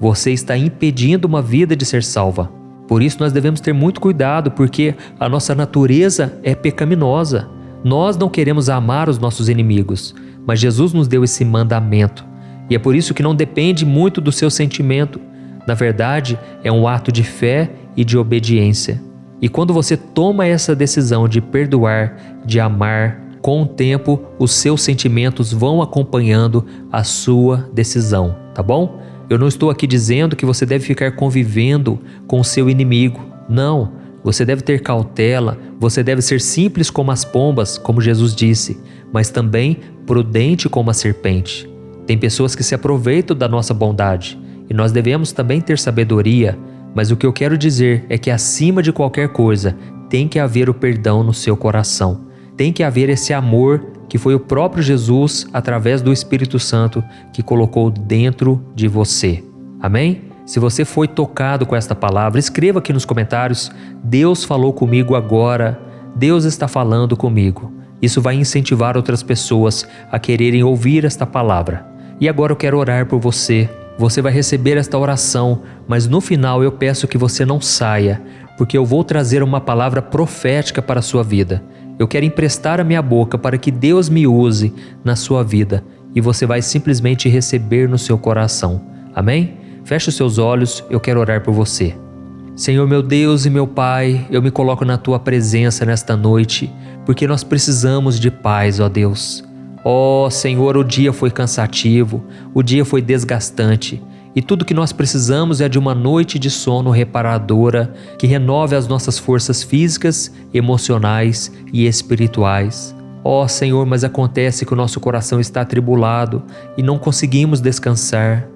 você está impedindo uma vida de ser salva. Por isso nós devemos ter muito cuidado, porque a nossa natureza é pecaminosa. Nós não queremos amar os nossos inimigos, mas Jesus nos deu esse mandamento. E é por isso que não depende muito do seu sentimento. Na verdade, é um ato de fé e de obediência. E quando você toma essa decisão de perdoar, de amar, com o tempo, os seus sentimentos vão acompanhando a sua decisão, tá bom? Eu não estou aqui dizendo que você deve ficar convivendo com o seu inimigo. Não, você deve ter cautela, você deve ser simples como as pombas, como Jesus disse, mas também prudente como a serpente. Tem pessoas que se aproveitam da nossa bondade e nós devemos também ter sabedoria, mas o que eu quero dizer é que acima de qualquer coisa tem que haver o perdão no seu coração. Tem que haver esse amor que foi o próprio Jesus, através do Espírito Santo, que colocou dentro de você. Amém? Se você foi tocado com esta palavra, escreva aqui nos comentários: Deus falou comigo agora, Deus está falando comigo. Isso vai incentivar outras pessoas a quererem ouvir esta palavra. E agora eu quero orar por você. Você vai receber esta oração, mas no final eu peço que você não saia, porque eu vou trazer uma palavra profética para a sua vida. Eu quero emprestar a minha boca para que Deus me use na sua vida e você vai simplesmente receber no seu coração. Amém? Feche os seus olhos, eu quero orar por você. Senhor meu Deus e meu Pai, eu me coloco na Tua presença nesta noite, porque nós precisamos de paz, ó Deus. Ó Senhor, o dia foi cansativo, o dia foi desgastante, e tudo que nós precisamos é de uma noite de sono reparadora que renove as nossas forças físicas, emocionais e espirituais. Ó Senhor, mas acontece que o nosso coração está atribulado e não conseguimos descansar.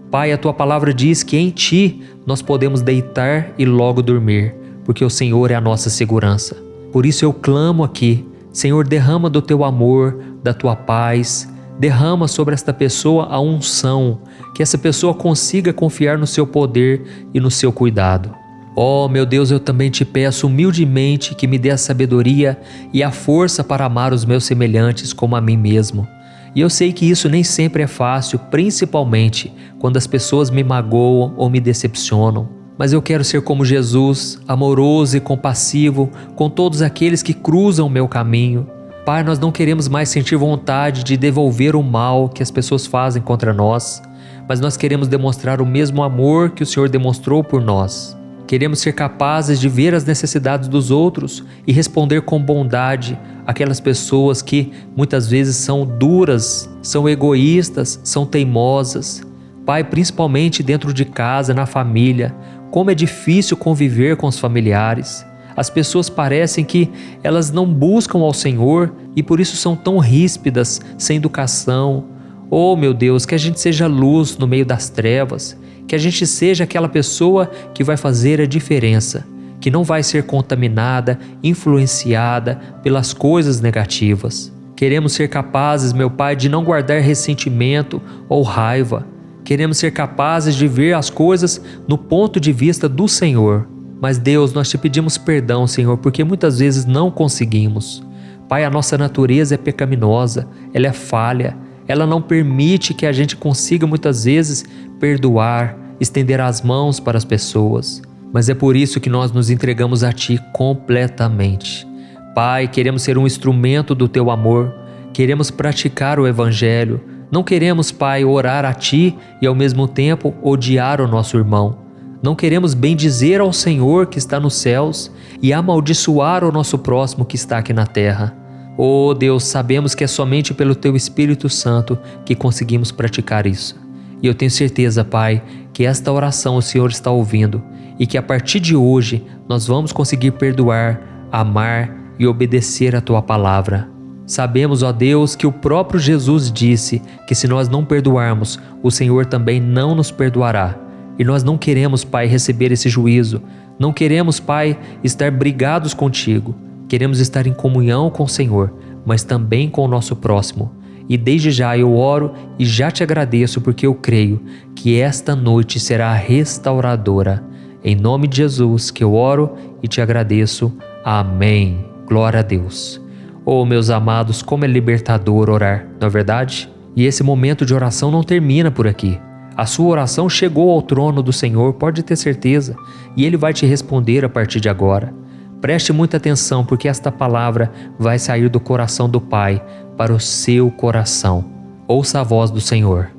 Pai, a Tua palavra diz que em Ti nós podemos deitar e logo dormir, porque o Senhor é a nossa segurança. Por isso eu clamo aqui: Senhor, derrama do Teu amor, da Tua paz, derrama sobre esta pessoa a unção, que essa pessoa consiga confiar no Seu poder e no Seu cuidado. Oh, meu Deus, eu também Te peço humildemente que me dê a sabedoria e a força para amar os meus semelhantes como a mim mesmo. E eu sei que isso nem sempre é fácil, principalmente quando as pessoas me magoam ou me decepcionam. Mas eu quero ser como Jesus, amoroso e compassivo com todos aqueles que cruzam o meu caminho. Pai, nós não queremos mais sentir vontade de devolver o mal que as pessoas fazem contra nós, mas nós queremos demonstrar o mesmo amor que o Senhor demonstrou por nós. Queremos ser capazes de ver as necessidades dos outros e responder com bondade aquelas pessoas que muitas vezes são duras, são egoístas, são teimosas. Pai, principalmente dentro de casa, na família, como é difícil conviver com os familiares. As pessoas parecem que elas não buscam ao Senhor e por isso são tão ríspidas, sem educação. Oh, meu Deus, que a gente seja luz no meio das trevas, que a gente seja aquela pessoa que vai fazer a diferença, que não vai ser contaminada, influenciada pelas coisas negativas. Queremos ser capazes, meu Pai, de não guardar ressentimento ou raiva. Queremos ser capazes de ver as coisas no ponto de vista do Senhor. Mas Deus, nós Te pedimos perdão, Senhor, porque muitas vezes não conseguimos. Pai, a nossa natureza é pecaminosa, ela é falha, ela não permite que a gente consiga muitas vezes perdoar, estender as mãos para as pessoas. Mas é por isso que nós nos entregamos a Ti completamente. Pai, queremos ser um instrumento do Teu amor, queremos praticar o Evangelho, não queremos, Pai, orar a Ti e ao mesmo tempo odiar o nosso irmão. Não queremos bendizer ao Senhor que está nos céus e amaldiçoar o nosso próximo que está aqui na terra. Oh Deus, sabemos que é somente pelo Teu Espírito Santo que conseguimos praticar isso. E eu tenho certeza, Pai, que esta oração o Senhor está ouvindo e que a partir de hoje nós vamos conseguir perdoar, amar e obedecer a Tua palavra. Sabemos, ó Deus, que o próprio Jesus disse que se nós não perdoarmos, o Senhor também não nos perdoará. E nós não queremos, Pai, receber esse juízo. Não queremos, Pai, estar brigados contigo. Queremos estar em comunhão com o Senhor, mas também com o nosso próximo. E desde já eu oro e já Te agradeço porque eu creio que esta noite será restauradora. Em nome de Jesus que eu oro e Te agradeço. Amém. Glória a Deus. Oh, meus amados, como é libertador orar, não é verdade? E esse momento de oração não termina por aqui. A sua oração chegou ao trono do Senhor, pode ter certeza, e Ele vai te responder a partir de agora. Preste muita atenção, porque esta palavra vai sair do coração do Pai para o seu coração. Ouça a voz do Senhor.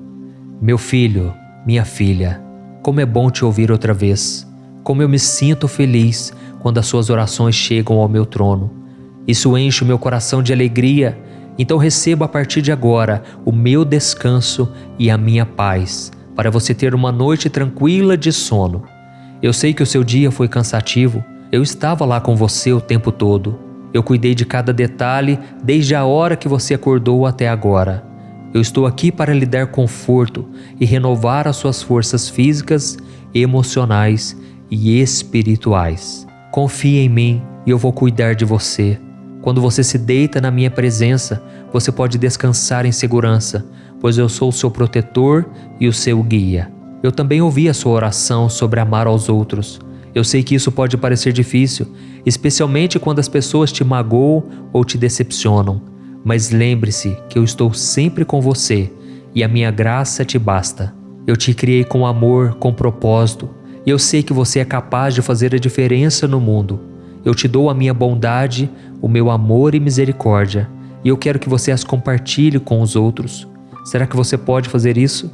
Meu filho, minha filha, como é bom te ouvir outra vez. Como eu me sinto feliz quando as suas orações chegam ao meu trono. Isso enche o meu coração de alegria. Então receba a partir de agora o meu descanso e a minha paz, para você ter uma noite tranquila de sono. Eu sei que o seu dia foi cansativo. Eu estava lá com você o tempo todo. Eu cuidei de cada detalhe desde a hora que você acordou até agora. Eu estou aqui para lhe dar conforto e renovar as suas forças físicas, emocionais e espirituais. Confie em mim e eu vou cuidar de você. Quando você se deita na minha presença, você pode descansar em segurança, pois eu sou o seu protetor e o seu guia. Eu também ouvi a sua oração sobre amar aos outros. Eu sei que isso pode parecer difícil, especialmente quando as pessoas te magoam ou te decepcionam. Mas lembre-se que eu estou sempre com você e a minha graça te basta. Eu te criei com amor, com propósito, e eu sei que você é capaz de fazer a diferença no mundo. Eu te dou a minha bondade, o meu amor e misericórdia, e eu quero que você as compartilhe com os outros. Será que você pode fazer isso?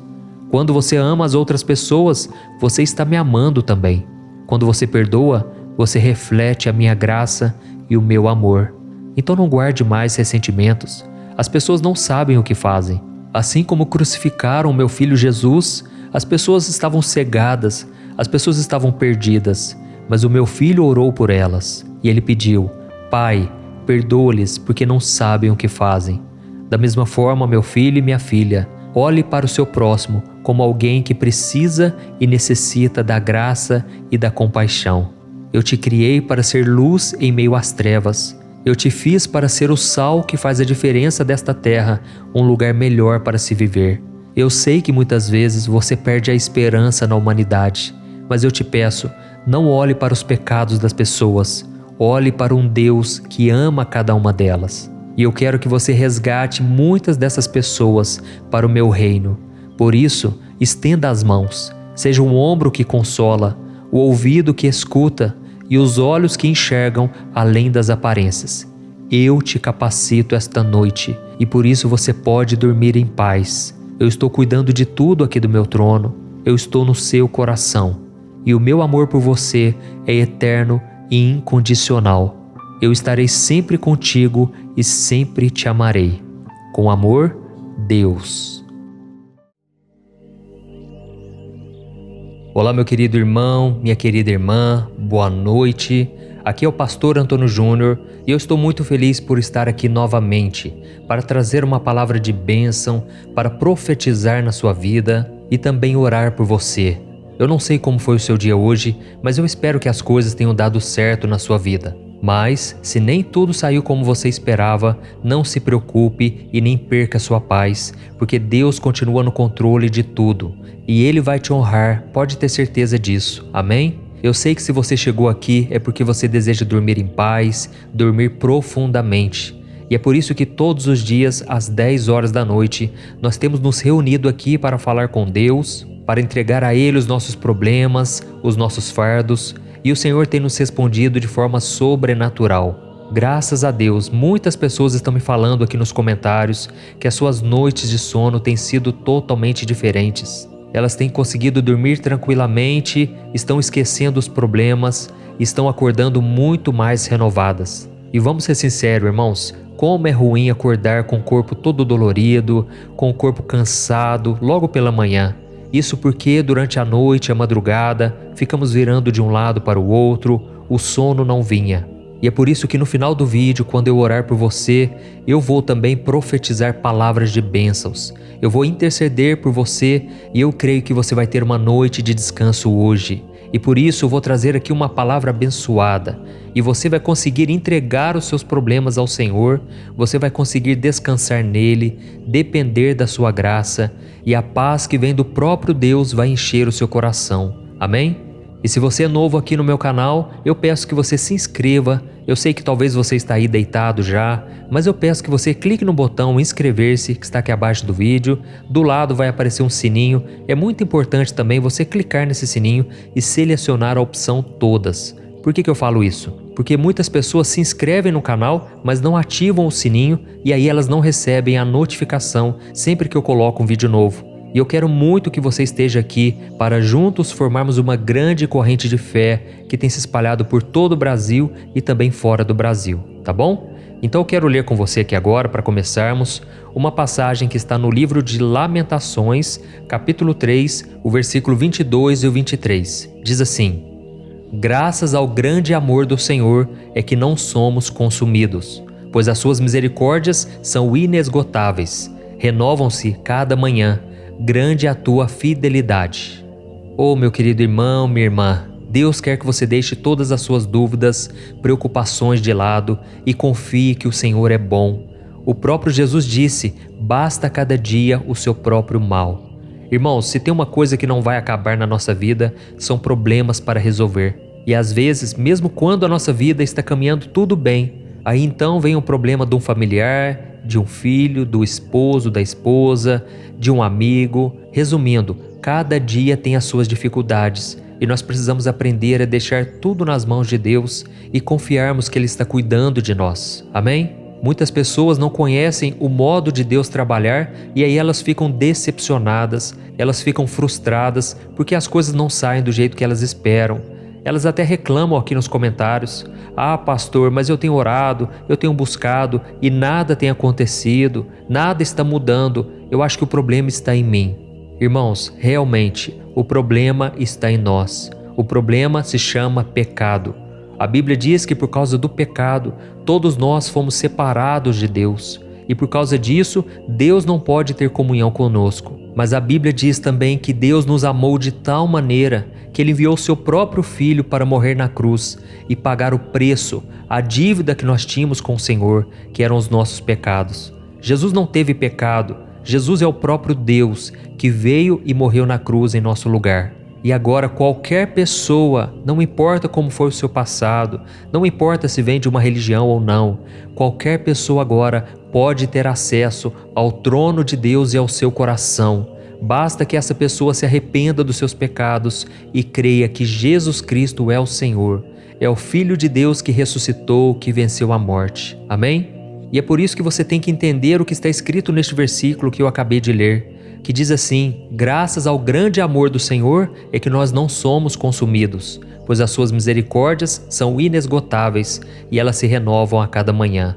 Quando você ama as outras pessoas, você está me amando também. Quando você perdoa, você reflete a minha graça e o meu amor. Então não guarde mais ressentimentos. As pessoas não sabem o que fazem. Assim como crucificaram o meu filho Jesus, as pessoas estavam cegadas, as pessoas estavam perdidas, mas o meu filho orou por elas e ele pediu: Pai, perdoa-lhes porque não sabem o que fazem. Da mesma forma, meu filho e minha filha, olhe para o seu próximo como alguém que precisa e necessita da graça e da compaixão. Eu te criei para ser luz em meio às trevas. Eu te fiz para ser o sal que faz a diferença desta terra, um lugar melhor para se viver. Eu sei que muitas vezes você perde a esperança na humanidade, mas eu te peço, não olhe para os pecados das pessoas, olhe para um Deus que ama cada uma delas. E eu quero que você resgate muitas dessas pessoas para o meu reino. Por isso, estenda as mãos, seja um ombro que consola, o ouvido que escuta e os olhos que enxergam além das aparências. Eu te capacito esta noite e por isso você pode dormir em paz. Eu estou cuidando de tudo aqui do meu trono. Eu estou no seu coração e o meu amor por você é eterno e incondicional. Eu estarei sempre contigo e sempre te amarei. Com amor, Deus. Olá, meu querido irmão, minha querida irmã, boa noite. Aqui é o pastor Antônio Júnior e eu estou muito feliz por estar aqui novamente para trazer uma palavra de bênção, para profetizar na sua vida e também orar por você. Eu não sei como foi o seu dia hoje, mas eu espero que as coisas tenham dado certo na sua vida. Mas, se nem tudo saiu como você esperava, não se preocupe e nem perca sua paz, porque Deus continua no controle de tudo e Ele vai te honrar, pode ter certeza disso, amém? Eu sei que se você chegou aqui é porque você deseja dormir em paz, dormir profundamente. E é por isso que todos os dias, às 10 horas da noite, nós temos nos reunido aqui para falar com Deus, para entregar a Ele os nossos problemas, os nossos fardos, e o Senhor tem nos respondido de forma sobrenatural. Graças a Deus, muitas pessoas estão me falando aqui nos comentários que as suas noites de sono têm sido totalmente diferentes. Elas têm conseguido dormir tranquilamente, estão esquecendo os problemas, estão acordando muito mais renovadas. E vamos ser sinceros, irmãos, como é ruim acordar com o corpo todo dolorido, com o corpo cansado, logo pela manhã. Isso porque durante a noite, a madrugada, ficamos virando de um lado para o outro, o sono não vinha. E é por isso que no final do vídeo, quando eu orar por você, eu vou também profetizar palavras de bênçãos. Eu vou interceder por você e eu creio que você vai ter uma noite de descanso hoje. E por isso eu vou trazer aqui uma palavra abençoada. E você vai conseguir entregar os seus problemas ao Senhor, você vai conseguir descansar nele, depender da sua graça, e a paz que vem do próprio Deus vai encher o seu coração. Amém? E se você é novo aqui no meu canal, eu peço que você se inscreva, Eu sei que talvez você está aí deitado já, mas eu peço que você clique no botão inscrever-se que está aqui abaixo do vídeo. Do lado vai aparecer um sininho. É muito importante também você clicar nesse sininho e selecionar a opção todas. Por que eu falo isso? Porque muitas pessoas se inscrevem no canal, mas não ativam o sininho e aí elas não recebem a notificação sempre que eu coloco um vídeo novo. E eu quero muito que você esteja aqui para juntos formarmos uma grande corrente de fé que tem se espalhado por todo o Brasil e também fora do Brasil, tá bom? Então eu quero ler com você aqui agora, para começarmos, uma passagem que está no livro de Lamentações, capítulo 3, o versículo 22 e o 23. Diz assim: Graças ao grande amor do Senhor é que não somos consumidos, pois as suas misericórdias são inesgotáveis, renovam-se cada manhã. Grande é a tua fidelidade. Oh, meu querido irmão, minha irmã, Deus quer que você deixe todas as suas dúvidas, preocupações de lado e confie que o Senhor é bom. O próprio Jesus disse: basta cada dia o seu próprio mal. Irmãos, se tem uma coisa que não vai acabar na nossa vida, são problemas para resolver. E às vezes, mesmo quando a nossa vida está caminhando tudo bem, aí então vem o problema de um familiar, de um filho, do esposo, da esposa, de um amigo. Resumindo, cada dia tem as suas dificuldades e nós precisamos aprender a deixar tudo nas mãos de Deus e confiarmos que Ele está cuidando de nós. Amém? Muitas pessoas não conhecem o modo de Deus trabalhar e aí elas ficam decepcionadas, elas ficam frustradas porque as coisas não saem do jeito que elas esperam. Elas até reclamam aqui nos comentários: ah, pastor, mas eu tenho orado, eu tenho buscado e nada tem acontecido, nada está mudando, eu acho que o problema está em mim. Irmãos, realmente, o problema está em nós. O problema se chama pecado. A Bíblia diz que por causa do pecado, todos nós fomos separados de Deus. E por causa disso, Deus não pode ter comunhão conosco. Mas a Bíblia diz também que Deus nos amou de tal maneira que Ele enviou seu próprio Filho para morrer na cruz e pagar o preço, a dívida que nós tínhamos com o Senhor, que eram os nossos pecados. Jesus não teve pecado. Jesus é o próprio Deus que veio e morreu na cruz em nosso lugar. E agora qualquer pessoa, não importa como foi o seu passado, não importa se vem de uma religião ou não, qualquer pessoa agora pode ter acesso ao trono de Deus e ao seu coração. Basta que essa pessoa se arrependa dos seus pecados e creia que Jesus Cristo é o Senhor, é o Filho de Deus que ressuscitou, que venceu a morte. Amém? E é por isso que você tem que entender o que está escrito neste versículo que eu acabei de ler, que diz assim: graças ao grande amor do Senhor é que nós não somos consumidos, pois as suas misericórdias são inesgotáveis e elas se renovam a cada manhã.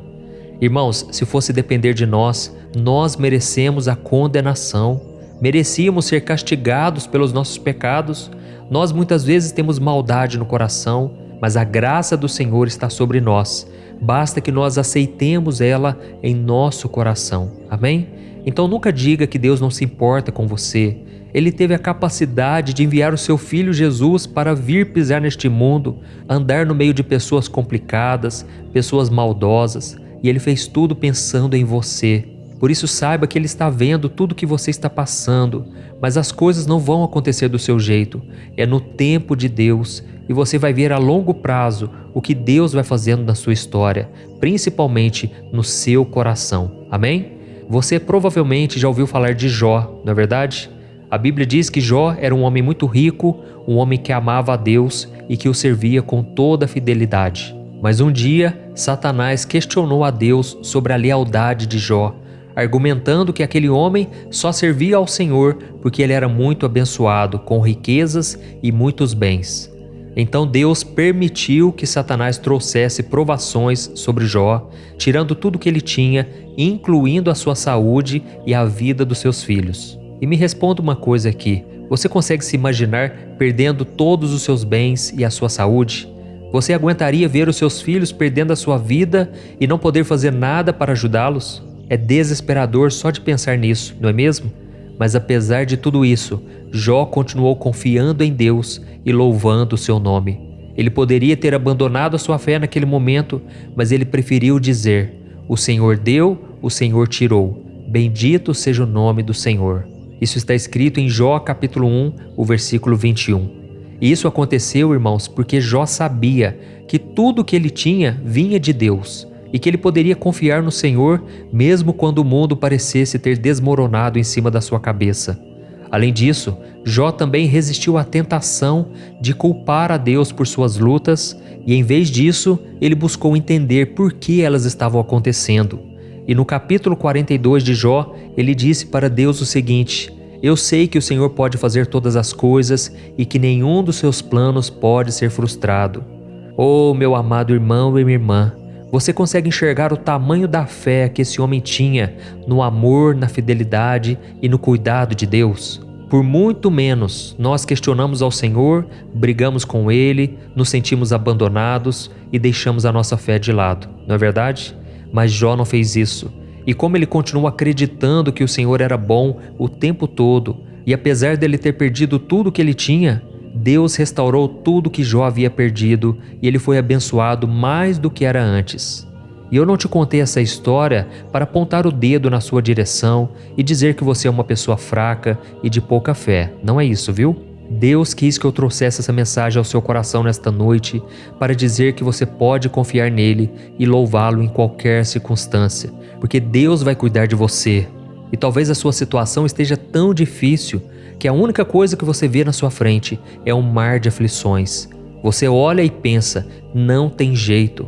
Irmãos, se fosse depender de nós, nós merecemos a condenação, merecíamos ser castigados pelos nossos pecados. Nós muitas vezes temos maldade no coração, mas a graça do Senhor está sobre nós. Basta que nós aceitemos ela em nosso coração. Amém? Então nunca diga que Deus não se importa com você. Ele teve a capacidade de enviar o seu Filho Jesus para vir pisar neste mundo, andar no meio de pessoas complicadas, pessoas maldosas, e Ele fez tudo pensando em você. Por isso saiba que Ele está vendo tudo que você está passando, mas as coisas não vão acontecer do seu jeito. É no tempo de Deus e você vai ver a longo prazo o que Deus vai fazendo na sua história, principalmente no seu coração. Amém? Você provavelmente já ouviu falar de Jó, não é verdade? A Bíblia diz que Jó era um homem muito rico, um homem que amava a Deus e que o servia com toda a fidelidade. Mas um dia, Satanás questionou a Deus sobre a lealdade de Jó, argumentando que aquele homem só servia ao Senhor porque ele era muito abençoado, com riquezas e muitos bens. Então Deus permitiu que Satanás trouxesse provações sobre Jó, tirando tudo que ele tinha, incluindo a sua saúde e a vida dos seus filhos. E me responda uma coisa aqui: você consegue se imaginar perdendo todos os seus bens e a sua saúde? Você aguentaria ver os seus filhos perdendo a sua vida e não poder fazer nada para ajudá-los? É desesperador só de pensar nisso, não é mesmo? Mas apesar de tudo isso, Jó continuou confiando em Deus e louvando o seu nome. Ele poderia ter abandonado a sua fé naquele momento, mas ele preferiu dizer: o Senhor deu, o Senhor tirou. Bendito seja o nome do Senhor. Isso está escrito em Jó capítulo 1, o versículo 21. E isso aconteceu, irmãos, porque Jó sabia que tudo o que ele tinha vinha de Deus e que ele poderia confiar no Senhor mesmo quando o mundo parecesse ter desmoronado em cima da sua cabeça. Além disso, Jó também resistiu à tentação de culpar a Deus por suas lutas e, em vez disso, ele buscou entender por que elas estavam acontecendo. E no capítulo 42 de Jó, ele disse para Deus o seguinte: eu sei que o Senhor pode fazer todas as coisas e que nenhum dos seus planos pode ser frustrado. Oh, meu amado irmão e minha irmã, você consegue enxergar o tamanho da fé que esse homem tinha no amor, na fidelidade e no cuidado de Deus? Por muito menos, nós questionamos ao Senhor, brigamos com Ele, nos sentimos abandonados e deixamos a nossa fé de lado, não é verdade? Mas Jó não fez isso. E como ele continuou acreditando que o Senhor era bom o tempo todo, e apesar dele ter perdido tudo que ele tinha, Deus restaurou tudo que Jó havia perdido e ele foi abençoado mais do que era antes. E eu não te contei essa história para apontar o dedo na sua direção e dizer que você é uma pessoa fraca e de pouca fé. Não é isso, viu? Deus quis que eu trouxesse essa mensagem ao seu coração nesta noite para dizer que você pode confiar nele e louvá-lo em qualquer circunstância, porque Deus vai cuidar de você. E talvez a sua situação esteja tão difícil que a única coisa que você vê na sua frente é um mar de aflições. Você olha e pensa, não tem jeito.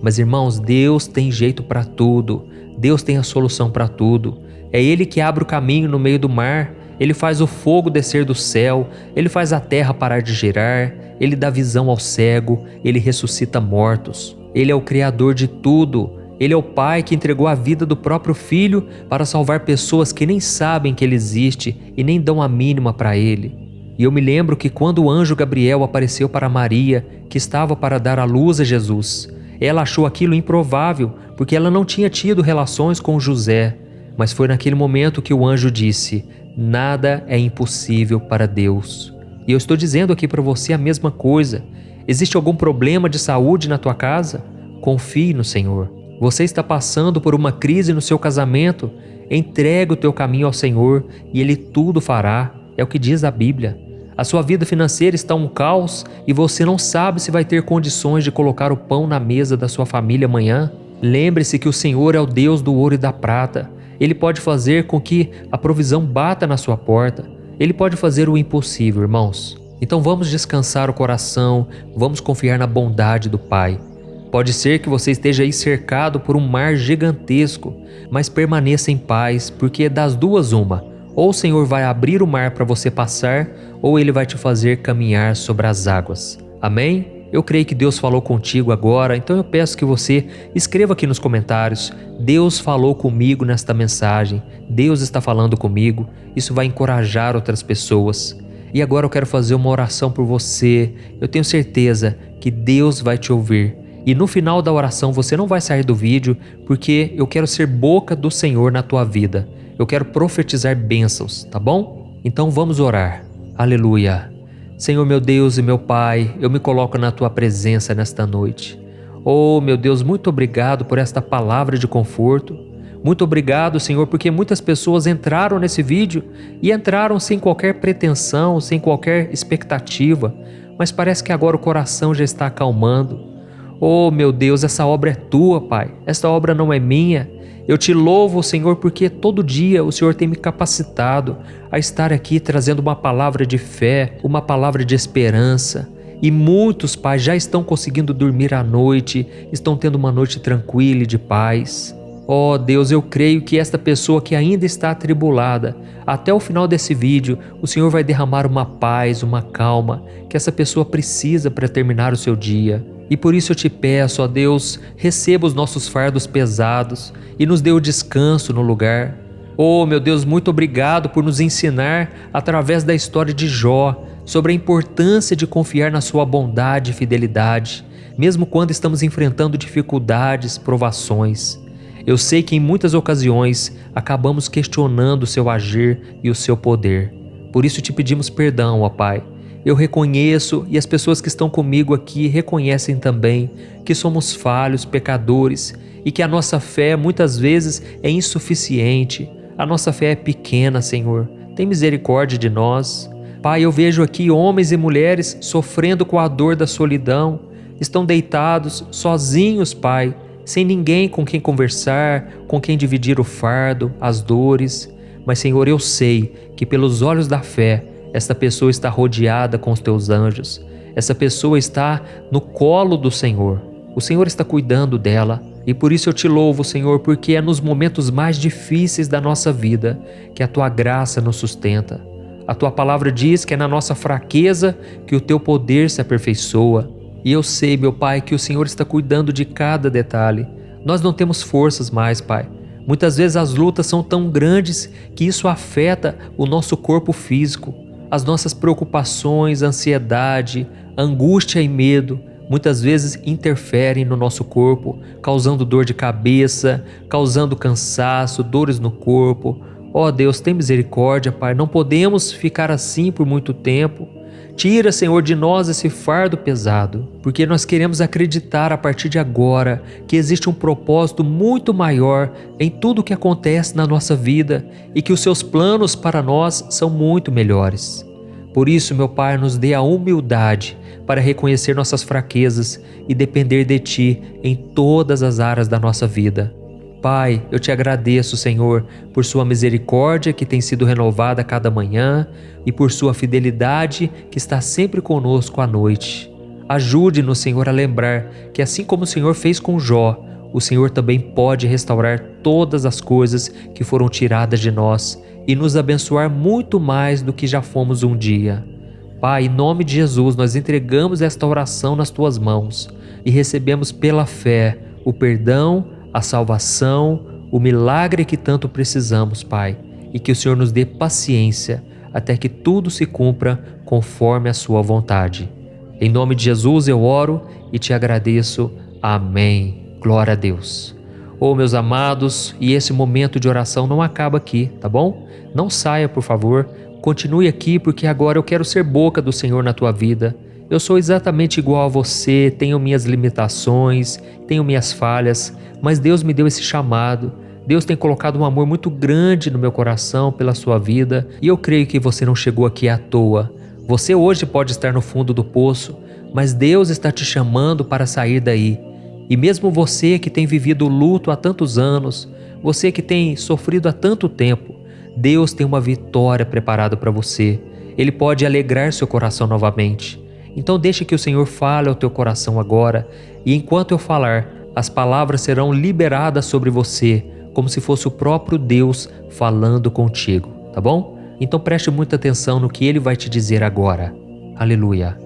Mas irmãos, Deus tem jeito para tudo. Deus tem a solução para tudo. É Ele que abre o caminho no meio do mar. Ele faz o fogo descer do céu. Ele faz a terra parar de girar. Ele dá visão ao cego. Ele ressuscita mortos. Ele é o Criador de tudo. Ele é o Pai que entregou a vida do próprio Filho para salvar pessoas que nem sabem que Ele existe e nem dão a mínima para Ele. E eu me lembro que quando o anjo Gabriel apareceu para Maria, que estava para dar à luz a Jesus, ela achou aquilo improvável, porque ela não tinha tido relações com José. Mas foi naquele momento que o anjo disse: nada é impossível para Deus. E eu estou dizendo aqui para você a mesma coisa. Existe algum problema de saúde na tua casa? Confie no Senhor. Você está passando por uma crise no seu casamento? Entregue o teu caminho ao Senhor e Ele tudo fará. É o que diz a Bíblia. A sua vida financeira está um caos e você não sabe se vai ter condições de colocar o pão na mesa da sua família amanhã? Lembre-se que o Senhor é o Deus do ouro e da prata. Ele pode fazer com que a provisão bata na sua porta. Ele pode fazer o impossível, irmãos. Então vamos descansar o coração, vamos confiar na bondade do Pai. Pode ser que você esteja aí cercado por um mar gigantesco, mas permaneça em paz, porque das duas uma: ou o Senhor vai abrir o mar para você passar, ou Ele vai te fazer caminhar sobre as águas. Amém? Eu creio que Deus falou contigo agora, então eu peço que você escreva aqui nos comentários: Deus falou comigo nesta mensagem, Deus está falando comigo. Isso vai encorajar outras pessoas. E agora eu quero fazer uma oração por você. Eu tenho certeza que Deus vai te ouvir. E no final da oração você não vai sair do vídeo, porque eu quero ser boca do Senhor na tua vida. Eu quero profetizar bênçãos, tá bom? Então vamos orar. Aleluia. Senhor meu Deus e meu Pai, eu me coloco na tua presença nesta noite. Oh meu Deus, muito obrigado por esta palavra de conforto. Muito obrigado, Senhor, porque muitas pessoas entraram nesse vídeo e entraram sem qualquer pretensão, sem qualquer expectativa, mas parece que agora o coração já está acalmando. Oh meu Deus, essa obra é tua, Pai, esta obra não é minha. Eu te louvo, Senhor, porque todo dia o Senhor tem me capacitado a estar aqui trazendo uma palavra de fé, uma palavra de esperança. E muitos, Pai, já estão conseguindo dormir à noite, estão tendo uma noite tranquila e de paz. Oh Deus, eu creio que esta pessoa que ainda está atribulada, até o final desse vídeo, o Senhor vai derramar uma paz, uma calma, que essa pessoa precisa para terminar o seu dia. E por isso eu te peço, ó Deus, receba os nossos fardos pesados e nos dê o descanso no lugar. Oh meu Deus, muito obrigado por nos ensinar, através da história de Jó, sobre a importância de confiar na sua bondade e fidelidade, mesmo quando estamos enfrentando dificuldades, provações. Eu sei que em muitas ocasiões acabamos questionando o seu agir e o seu poder. Por isso te pedimos perdão, ó Pai. Eu reconheço, e as pessoas que estão comigo aqui reconhecem também, que somos falhos, pecadores, e que a nossa fé muitas vezes é insuficiente. A nossa fé é pequena, Senhor. Tem misericórdia de nós. Pai, eu vejo aqui homens e mulheres sofrendo com a dor da solidão, estão deitados, sozinhos, Pai, sem ninguém com quem conversar, com quem dividir o fardo, as dores. Mas, Senhor, eu sei que pelos olhos da fé, esta pessoa está rodeada com os teus anjos. Essa pessoa está no colo do Senhor. O Senhor está cuidando dela. E por isso eu te louvo, Senhor, porque é nos momentos mais difíceis da nossa vida que a tua graça nos sustenta. A tua palavra diz que é na nossa fraqueza que o teu poder se aperfeiçoa. E eu sei, meu Pai, que o Senhor está cuidando de cada detalhe. Nós não temos forças mais, Pai. Muitas vezes as lutas são tão grandes que isso afeta o nosso corpo físico. As nossas preocupações, ansiedade, angústia e medo muitas vezes interferem no nosso corpo, causando dor de cabeça, causando cansaço, dores no corpo. Ó Deus, tem misericórdia, Pai, não podemos ficar assim por muito tempo. Tira, Senhor, de nós esse fardo pesado, porque nós queremos acreditar a partir de agora que existe um propósito muito maior em tudo o que acontece na nossa vida e que os seus planos para nós são muito melhores. Por isso, meu Pai, nos dê a humildade para reconhecer nossas fraquezas e depender de Ti em todas as áreas da nossa vida. Pai, eu te agradeço, Senhor, por sua misericórdia que tem sido renovada a cada manhã e por sua fidelidade que está sempre conosco à noite. Ajude-nos, Senhor, a lembrar que assim como o Senhor fez com Jó, o Senhor também pode restaurar todas as coisas que foram tiradas de nós e nos abençoar muito mais do que já fomos um dia. Pai, em nome de Jesus, nós entregamos esta oração nas Tuas mãos e recebemos pela fé o perdão, a salvação, o milagre que tanto precisamos, Pai, e que o Senhor nos dê paciência até que tudo se cumpra conforme a sua vontade. Em nome de Jesus eu oro e te agradeço. Amém. Glória a Deus. Oh, meus amados, e esse momento de oração não acaba aqui, tá bom? Não saia, por favor. Continue aqui, porque agora eu quero ser boca do Senhor na tua vida. Eu sou exatamente igual a você, tenho minhas limitações, tenho minhas falhas, mas Deus me deu esse chamado. Deus tem colocado um amor muito grande no meu coração pela sua vida e eu creio que você não chegou aqui à toa. Você hoje pode estar no fundo do poço, mas Deus está te chamando para sair daí. E mesmo você que tem vivido luto há tantos anos, você que tem sofrido há tanto tempo, Deus tem uma vitória preparada para você. Ele pode alegrar seu coração novamente. Então deixe que o Senhor fale ao teu coração agora e enquanto eu falar, as palavras serão liberadas sobre você, como se fosse o próprio Deus falando contigo, tá bom? Então preste muita atenção no que Ele vai te dizer agora. Aleluia.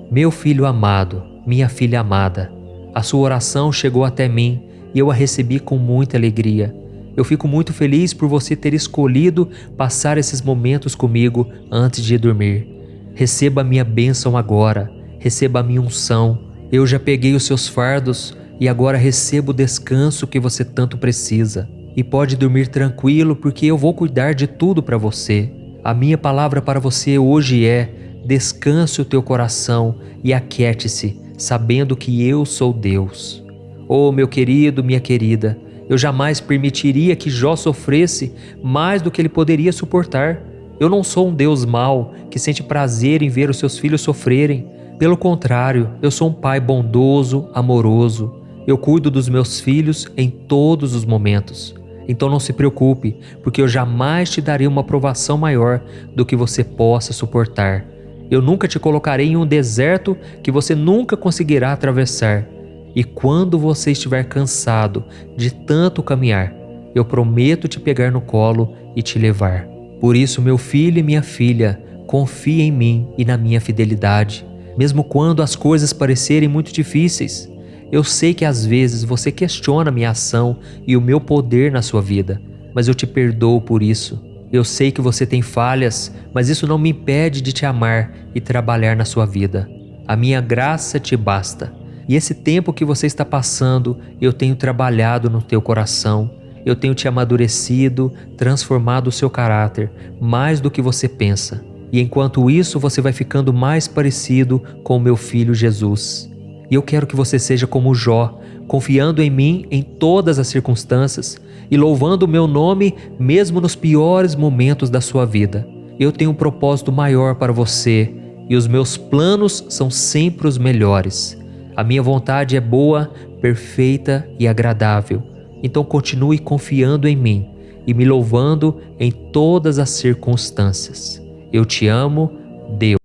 Meu filho amado, minha filha amada, a sua oração chegou até mim e eu a recebi com muita alegria. Eu fico muito feliz por você ter escolhido passar esses momentos comigo antes de dormir. Receba a minha bênção agora, receba a minha unção. Eu já peguei os seus fardos e agora receba o descanso que você tanto precisa. E pode dormir tranquilo porque eu vou cuidar de tudo para você. A minha palavra para você hoje é: descanse o teu coração e aquiete-se, sabendo que eu sou Deus. Oh, meu querido, minha querida, eu jamais permitiria que Jó sofresse mais do que ele poderia suportar. Eu não sou um Deus mau que sente prazer em ver os seus filhos sofrerem. Pelo contrário, eu sou um pai bondoso, amoroso. Eu cuido dos meus filhos em todos os momentos. Então não se preocupe, porque eu jamais te darei uma provação maior do que você possa suportar. Eu nunca te colocarei em um deserto que você nunca conseguirá atravessar. E quando você estiver cansado de tanto caminhar, eu prometo te pegar no colo e te levar. Por isso, meu filho e minha filha, confie em mim e na minha fidelidade, mesmo quando as coisas parecerem muito difíceis. Eu sei que às vezes você questiona minha ação e o meu poder na sua vida, mas eu te perdoo por isso. Eu sei que você tem falhas, mas isso não me impede de te amar e trabalhar na sua vida. A minha graça te basta. E esse tempo que você está passando, eu tenho trabalhado no teu coração. Eu tenho te amadurecido, transformado o seu caráter, mais do que você pensa. E enquanto isso, você vai ficando mais parecido com o meu filho Jesus. E eu quero que você seja como Jó, confiando em mim em todas as circunstâncias e louvando o meu nome mesmo nos piores momentos da sua vida. Eu tenho um propósito maior para você e os meus planos são sempre os melhores. A minha vontade é boa, perfeita e agradável. Então continue confiando em mim e me louvando em todas as circunstâncias. Eu te amo, Deus.